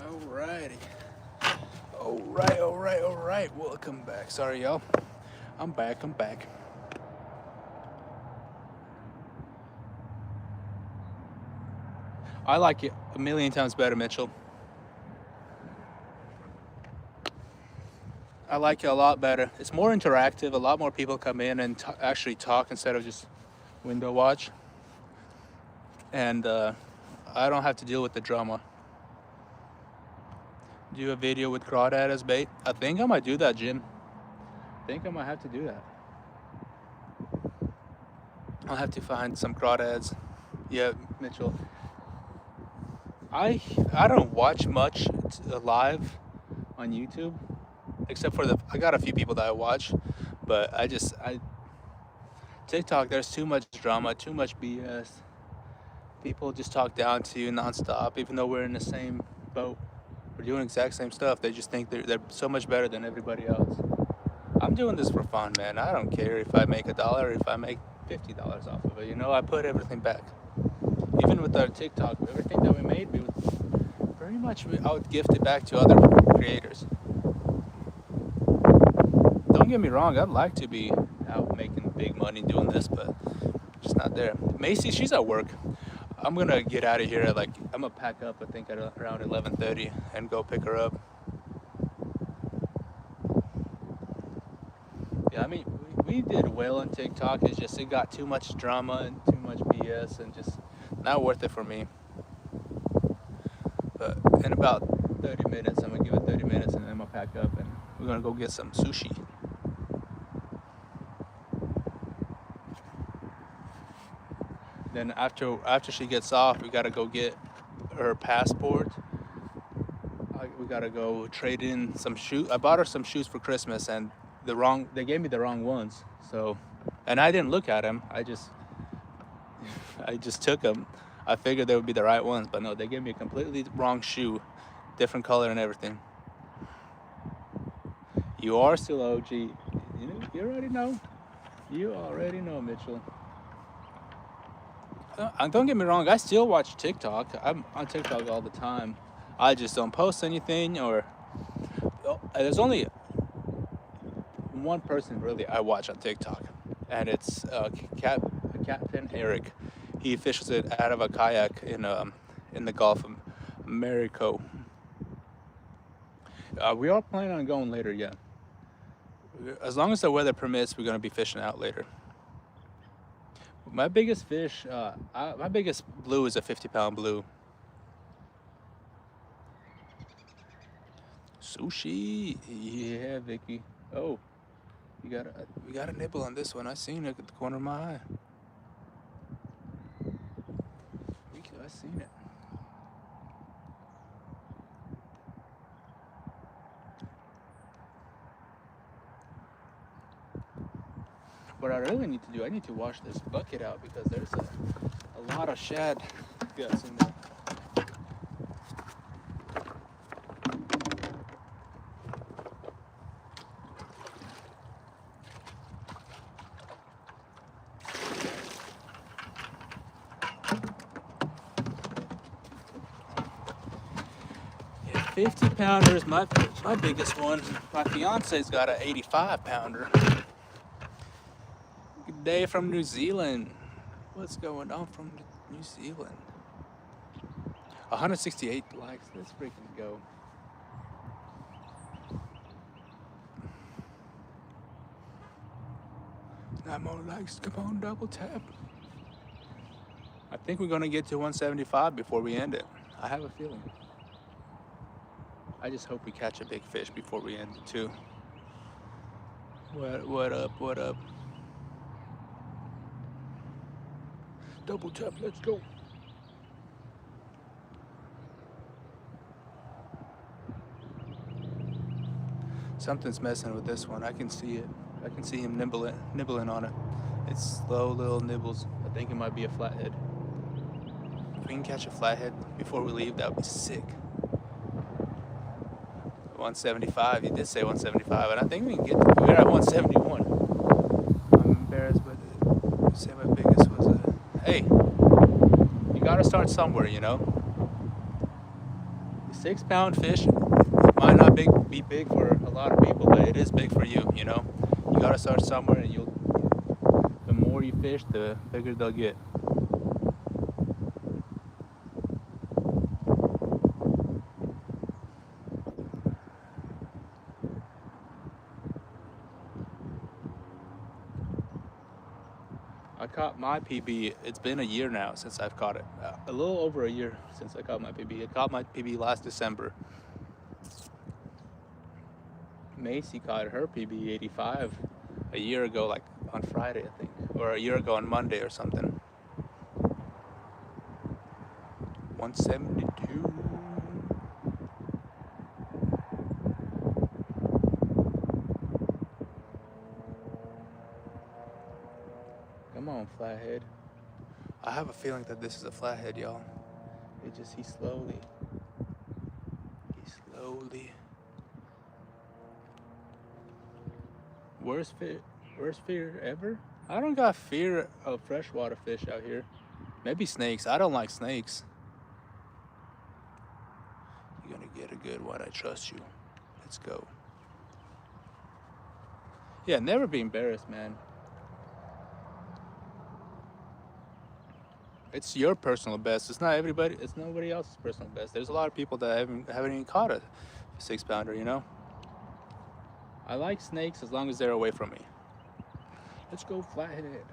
Alrighty. Alright. Welcome back. Sorry, y'all. I'm back. I like it a million times better, Mitchell. I like it a lot better. It's more interactive. A lot more people come in and actually talk instead of just window watch. And I don't have to deal with the drama. Do a video with crawdad as bait. I think I might do that, Jim. I think I might have to do that. I'll have to find some crawdads. Yeah, Mitchell. I don't watch much live on YouTube, except for I got a few people that I watch, but TikTok, there's too much drama, too much BS. People just talk down to you nonstop, even though we're in the same boat. We're doing the exact same stuff. They just think they're so much better than everybody else. I'm doing this for fun, man. I don't care if I make $1 or if I make $50 off of it. You know, I put everything back. Even with our TikTok, everything that we made, I would gift it back to other creators. Don't get me wrong, I'd like to be out making big money doing this, but just not there. Macy, she's at work. I'm gonna get out of here at I'm gonna pack up, I think, at around 11:30 and go pick her up. Yeah, I mean, we did well on TikTok. It's just it got too much drama and too much BS and just not worth it for me. But in about 30 minutes. I'm gonna give it 30 minutes and then I'm gonna pack up and we're gonna go get some sushi. Then after she gets off, we gotta go get her passport. We gotta go trade in some shoes. I bought her some shoes for Christmas and they gave me the wrong ones. So, and I didn't look at them. I just took them. I figured they would be the right ones, but no, they gave me a completely wrong shoe, different color and everything. You are still OG. You already know. You already know, Mitchell. Don't get me wrong, I still watch TikTok. I'm on TikTok all the time. I just don't post anything, or there's only one person really I watch on TikTok, and it's Captain Eric. He fishes it out of a kayak in the Gulf of Mexico. We are planning on going later, yeah. As long as the weather permits, we're gonna be fishing out later. My biggest fish, my biggest blue is a 50-pound blue. Sushi, yeah, Vicky. Oh, we got a nibble on this one. I seen it at the corner of my eye. I seen it. What I really need to do, I need to wash this bucket out because there's a lot of shad guts in there. Yeah, 50-pounders, my biggest one. My fiance's got an 85-pounder. Good day from New Zealand. What's going on from New Zealand? 168 likes. Let's freaking go. Not more likes. Come on, double tap. I think we're gonna get to 175 before we end it. I have a feeling. I just hope we catch a big fish before we end it too. What up? What up? Double tap, let's go. Something's messing with this one. I can see it. I can see him nibbling on it. It's slow little nibbles. I think it might be a flathead. If we can catch a flathead before we leave, that would be sick. 175, he did say 175, and I think we can get we're at 171. I'm embarrassed, but say my biggest was hey, you gotta start somewhere, you know. The 6-pound fish might not be big for a lot of people, but it is big for you, you know. You gotta start somewhere, and the more you fish, the bigger they'll get. I caught my PB. It's been a year now since I've caught it. A little over a year since I caught my PB. I caught my PB last December. Macy caught her PB 85 a year ago, like on Friday, I think, or a year ago on Monday or something. 172. Come on, flathead. I have a feeling that this is a flathead, y'all. He's slowly. Worst fear ever? I don't got fear of freshwater fish out here. Maybe snakes. I don't like snakes. You're gonna get a good one. I trust you. Let's go. Yeah, never be embarrassed, man. It's your personal best. It's nobody else's personal best. There's a lot of people that haven't even caught a 6-pounder, you know? I like snakes as long as they're away from me. Let's go flathead.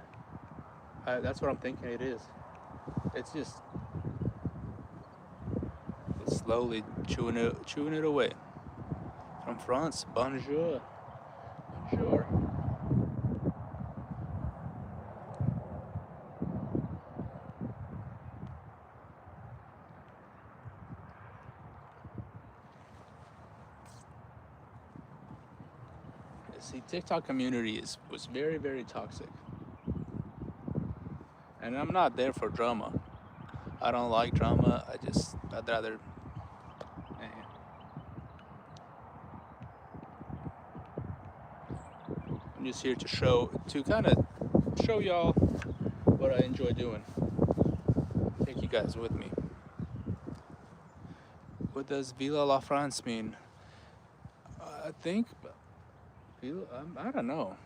That's what I'm thinking it is. It's slowly chewing it away. From France, bonjour, bonjour. See, TikTok community was very, very toxic, and I'm not there for drama. I don't like drama. I'd rather. eh. I'm just here to kind of show y'all what I enjoy doing. Take you guys with me. What does Villa La France mean? I think I don't know.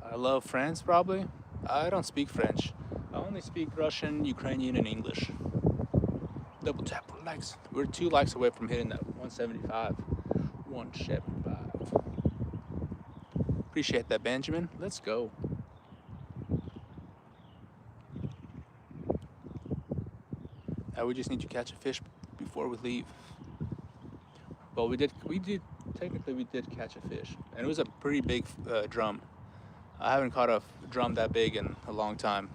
I love France, probably. I don't speak French. I only speak Russian, Ukrainian, and English. Double tap for likes. We're 2 likes away from hitting that 175. 175. Appreciate that, Benjamin. Let's go. Now we just need to catch a fish before we leave. Well, we did catch a fish, and it was a pretty big drum. I haven't caught a drum that big in a long time.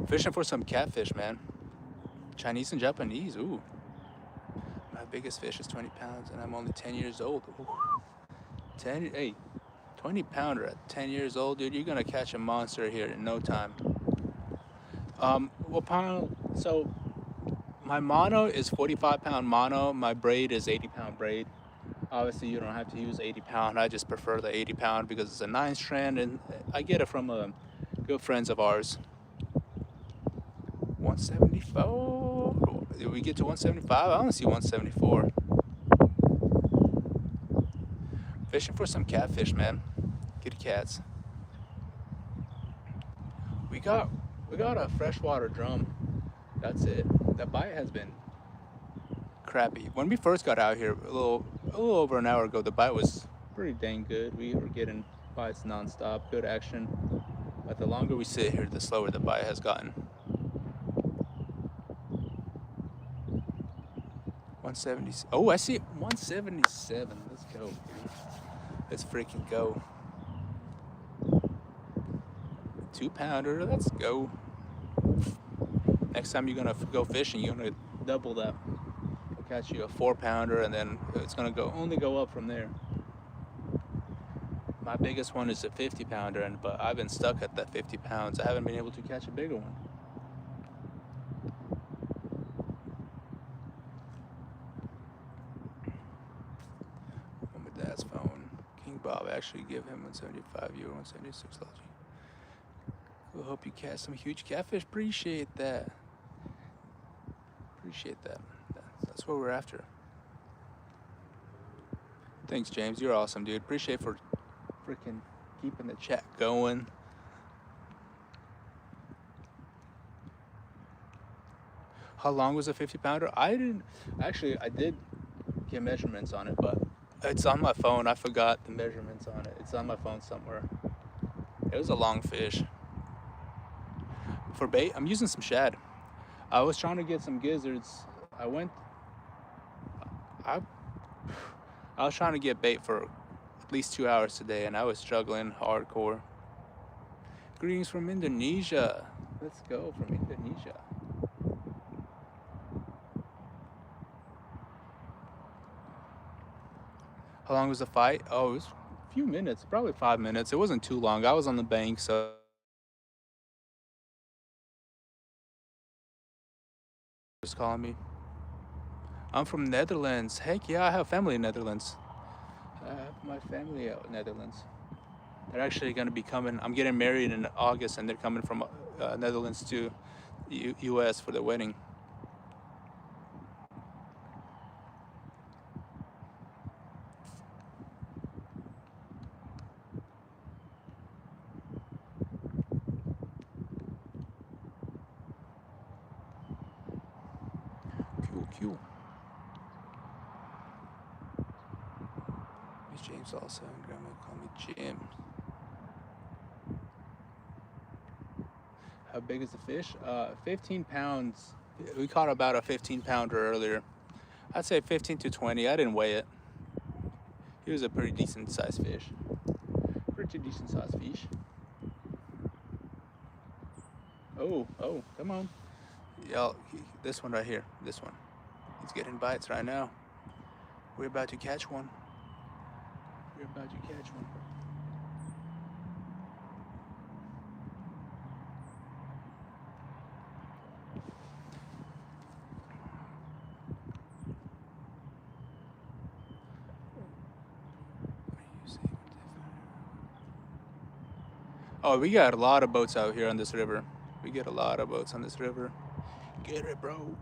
Fishing for some catfish, man. Chinese and Japanese, ooh. My biggest fish is 20 pounds, and I'm only 10 years old. Ooh. 20 pounder at 10 years old, dude, you're gonna catch a monster here in no time. So my mono is 45-pound mono. My braid is 80-pound braid. Obviously, you don't have to use 80-pound. I just prefer the 80-pound because it's a 9-strand, and I get it from good friends of ours. 174. Did we get to 175? I only see 174. Fishing for some catfish, man. Kitty cats. We got a freshwater drum. That's it. The bite has been crappy. When we first got out here, a little over an hour ago, the bite was pretty dang good. We were getting bites nonstop, good action. But the longer we sit here, the slower the bite has gotten. 170. Oh, I see 177. Let's go, dude. Let's freaking go. 2-pounder. Let's go. Next time you're gonna go fishing, you're gonna double that. We'll catch you a 4-pounder, and then it's gonna only go up from there. My biggest one is a 50-pounder, but I've been stuck at that 50 pounds. I haven't been able to catch a bigger one. On my dad's phone, King Bob actually give him 175, you 176 logic. We'll hope you catch some huge catfish. Appreciate that. Appreciate that. That's what we're after. Thanks, James. You're awesome, dude. Appreciate for freaking keeping the chat going. How long was a 50-pounder? I did get measurements on it, but it's on my phone. I forgot the measurements on it. It's on my phone somewhere. It was a long fish. For bait, I'm using some shad. I was trying to get some gizzards. I was trying to get bait for at least 2 hours today, and I was struggling hardcore. Greetings from Indonesia. Let's go from Indonesia. How long was the fight? Oh, it was a few minutes, probably 5 minutes. It wasn't too long. I was on the bank, so just calling me. I'm from Netherlands. Heck yeah, I have family in Netherlands. I have my family out in Netherlands. They're actually going to be coming. I'm getting married in August, and they're coming from Netherlands to U.S. for the wedding. Cool. Miss James also, and Grandma call me Jim. How big is the fish? 15 pounds, We caught about a 15-pounder earlier. I'd say 15 to 20. I didn't weigh it. He was a pretty decent sized fish. Pretty decent sized fish. Oh, come on. Y'all, this one right here. This one. He's getting bites right now. We're about to catch one. We're about to catch one. Oh, we got a lot of boats out here on this river. We get a lot of boats on this river. Get it, bro.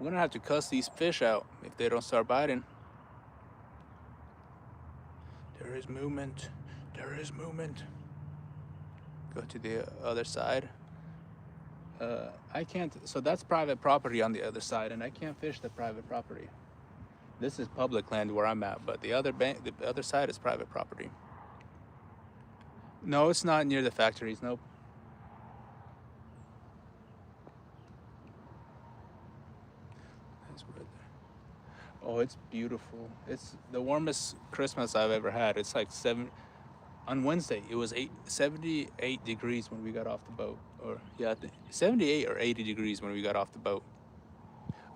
We're gonna have to cuss these fish out if they don't start biting. There is movement. There is movement. Go to the other side. I can't, so that's private property on the other side, and I can't fish the private property. This is public land where I'm at, but the other side is private property. No, it's not near the factories. Nope. That's right there. Oh, it's beautiful. It's the warmest Christmas I've ever had. It's like on Wednesday. It was 78 degrees when we got off the boat, or yeah, 78 or 80 degrees when we got off the boat.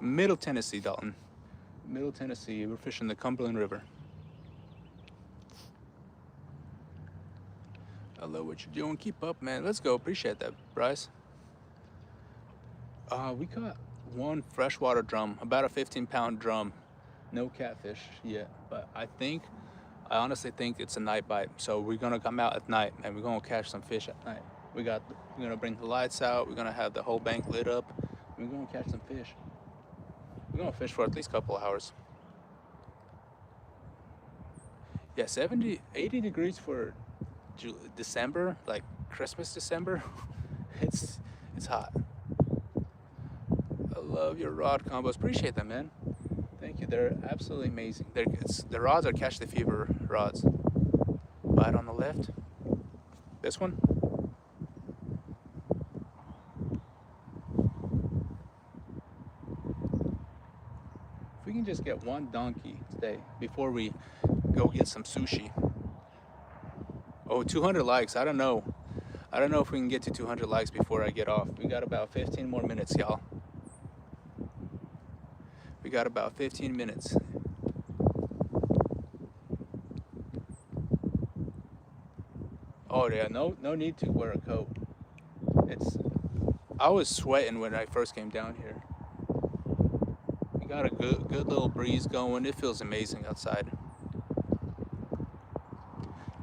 Middle Tennessee, Dalton. Middle Tennessee. We're fishing the Cumberland River. I love what you're doing. Keep up, man. Let's go. Appreciate that, Bryce. We caught one freshwater drum, about a 15-pound drum. No catfish yet, but I honestly think it's a night bite. So we're gonna come out at night and we're gonna catch some fish at night. We're gonna bring the lights out. We're gonna have the whole bank lit up. We're gonna catch some fish. We're gonna fish for at least a couple of hours. Yeah, 80 degrees for December, like Christmas December. It's hot. I love your rod combos. Appreciate them, man. Thank you. They're absolutely amazing. The rods are Catch the Fever rods. Bite on the left. This one. If we can just get one donkey today before we go get some sushi. Oh, 200 likes. I don't know. I don't know if we can get to 200 likes before I get off. We got about 15 more minutes, y'all. We got about 15 minutes. Oh yeah, no need to wear a coat. I was sweating when I first came down here. We got a good little breeze going. It feels amazing outside.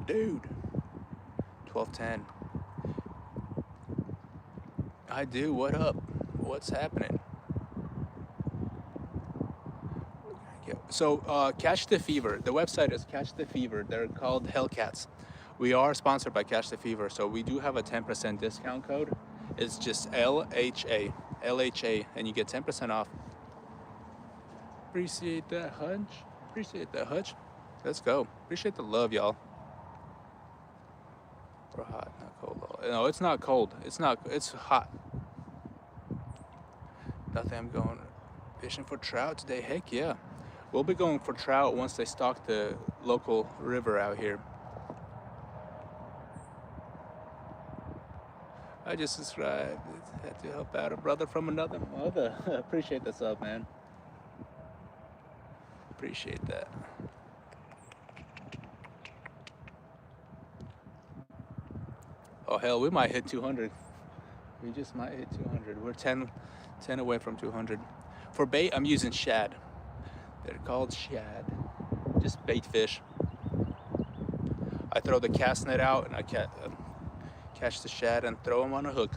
Dude. 12:10. I do. What up? What's happening? So Catch the Fever. The website is Catch the Fever. They're called Hellcats. We are sponsored by Catch the Fever, so we do have a 10% discount code. It's just LHA, and you get 10% off. Appreciate that, Hutch. Appreciate that, Hutch. Let's go. Appreciate the love, y'all. Or hot, not cold. No, it's not cold. It's hot. Nothing. I'm going fishing for trout today. Heck yeah. We'll be going for trout once they stock the local river out here. I just subscribed. Had to help out a brother from another mother. Appreciate the sub, man. Appreciate that. Oh hell, we might hit 200. We just might hit 200. We're 10 away from 200. For bait, I'm using shad. They're called shad. Just bait fish. I throw the cast net out and I catch the shad and throw them on a hook.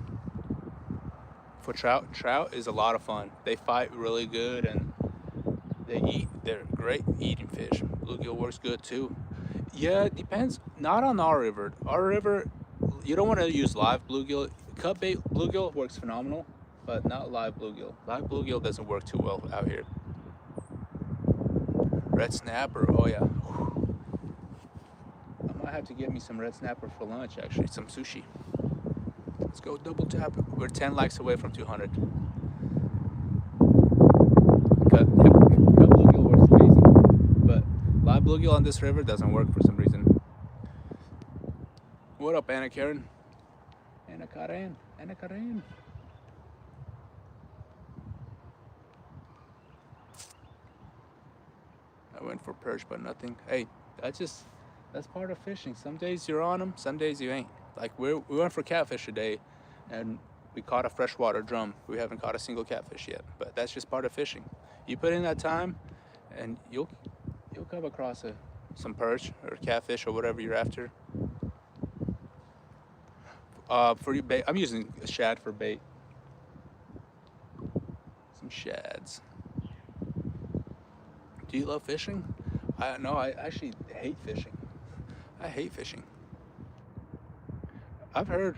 For trout is a lot of fun. They fight really good and they eat. They're great eating fish. Bluegill works good too. Yeah, it depends. Not on our river. Our river, you don't want to use live bluegill. Cut bait bluegill works phenomenal, but not live bluegill. Live bluegill doesn't work too well out here. Red snapper, oh yeah. I might have to get me some red snapper for lunch, actually, some sushi. Let's go double tap. We're 10 likes away from 200. Cut bluegill works amazing, but live bluegill on this river doesn't work for some reason. What up, Anna Karen? Anna Karen. Anna Karen. I went for perch, but nothing. Hey, that's part of fishing. Some days you're on them, some days you ain't. Like we went for catfish today, and we caught a freshwater drum. We haven't caught a single catfish yet, but that's just part of fishing. You put in that time, and you'll come across some perch or catfish or whatever you're after. For your bait, I'm using a shad for bait. Some shads. Do you love fishing? No, I actually hate fishing. I hate fishing. I've heard.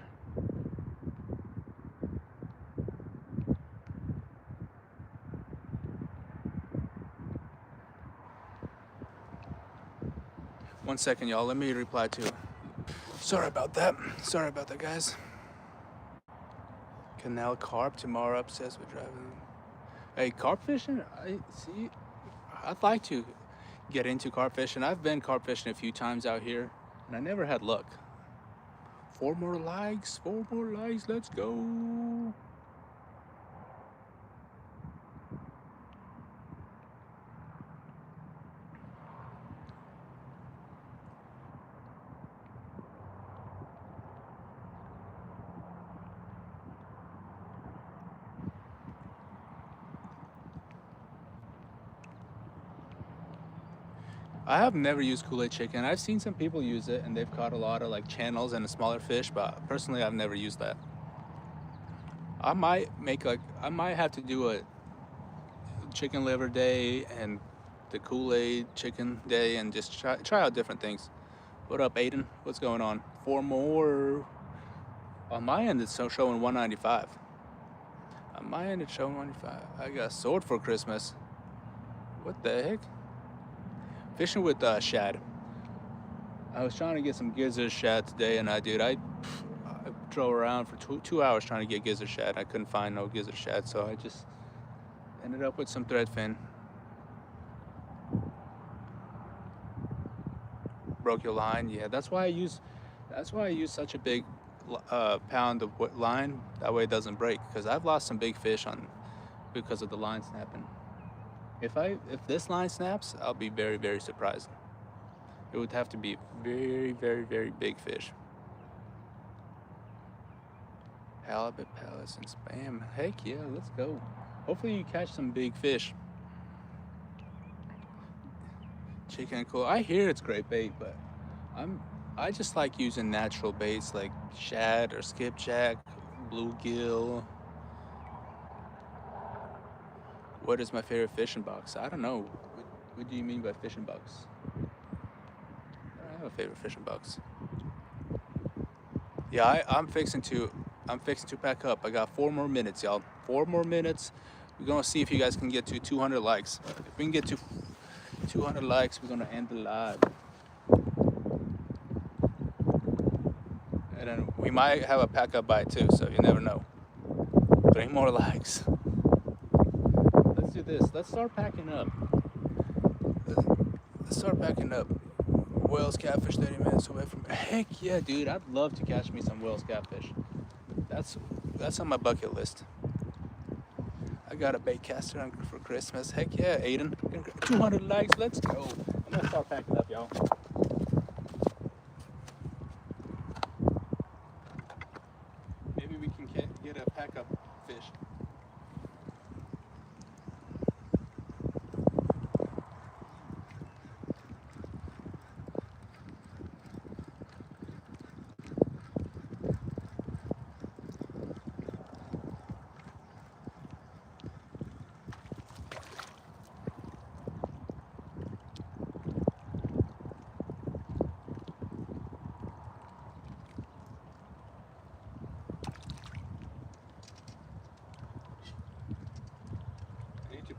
One second, y'all. Let me reply to. Sorry about that. Sorry about that, guys. Canal carp tomorrow. Obsessed with driving. Hey, carp fishing. I'd like to get into carp fishing. I've been carp fishing a few times out here, and I never had luck. 4 more likes. 4 more likes. Let's go. I have never used Kool-Aid chicken. I've seen some people use it, and they've caught a lot of like channels and smaller fish, but personally, I've never used that. I might have to do a chicken liver day and the Kool-Aid chicken day, and just try out different things. What up, Aiden? What's going on? 4 more. On my end, it's showing 195. On my end, it's showing 195. I got a sword for Christmas. What the heck? Fishing with shad. I was trying to get some gizzard shad today, and I drove around for 2 hours trying to get gizzard shad. I couldn't find no gizzard shad, so I just ended up with some threadfin. Broke your line, yeah. That's why I use such a big pound of line. That way it doesn't break. Because I've lost some big fish because of the line snapping. If this line snaps, I'll be very, very surprised. It would have to be very, very, very big fish. Halibut, palace, and spam. Heck yeah, let's go. Hopefully you catch some big fish. Chicken and cool. I hear it's great bait, but I just like using natural baits like shad or skipjack, bluegill. What is my favorite fishing box? I don't know. What do you mean by fishing box? I don't have a favorite fishing box. Yeah, I'm fixing to pack up. I got 4 more minutes, y'all. 4 more minutes. We're gonna see if you guys can get to 200 likes. If we can get to 200 likes, we're gonna end the live. And then we might have a pack up bite too, so you never know. 3 more likes. Let's do this. Let's start packing up. Let's start packing up. Whales, catfish, 30 minutes away from. Heck yeah, dude! I'd love to catch me some whales, catfish. That's on my bucket list. I got a bait caster for Christmas. Heck yeah, Aiden! 200 likes. Let's go. I'm gonna start packing up, y'all. Maybe we can get a pack up fish.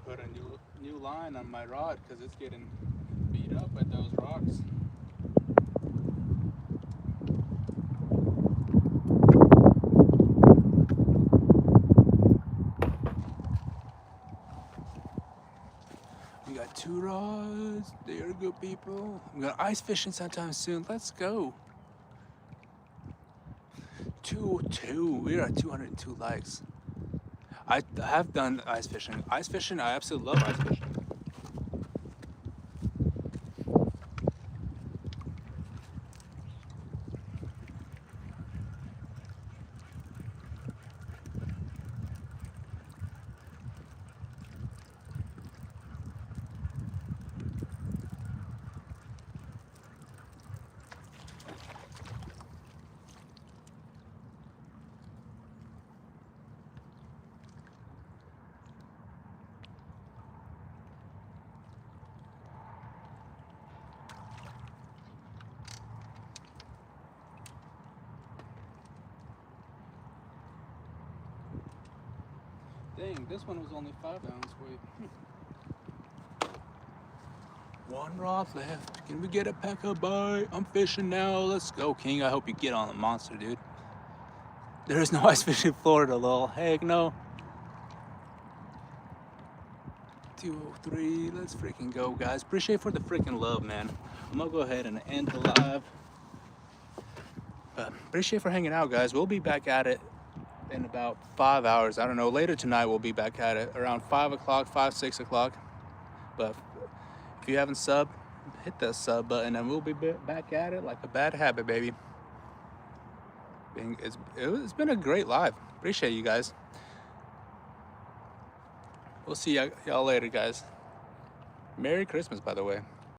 Put a new line on my rod because it's getting beat up at those rocks. guys. They are good people. I'm gonna ice fishing sometime soon. Let's go. 202. We're at 202 likes. I have done ice fishing. Ice fishing, I absolutely love ice fishing. Dang, this one was only 5 ounce weight. One rod left. Can we get a pack of bite? I'm fishing now. Let's go, King. I hope you get on the monster, dude. There is no ice fishing in Florida, lol. Heck no. 203. Let's freaking go, guys. Appreciate for the freaking love, man. I'm gonna go ahead and end the live. Appreciate for hanging out, guys. We'll be back at it in about 5 hours. I don't know. Later tonight, we'll be back at it around 5 o'clock, 6 o'clock. But if you haven't subbed, hit that sub button and we'll be back at it like a bad habit, baby. It's been a great live. Appreciate you guys. We'll see y'all later, guys. Merry Christmas, by the way.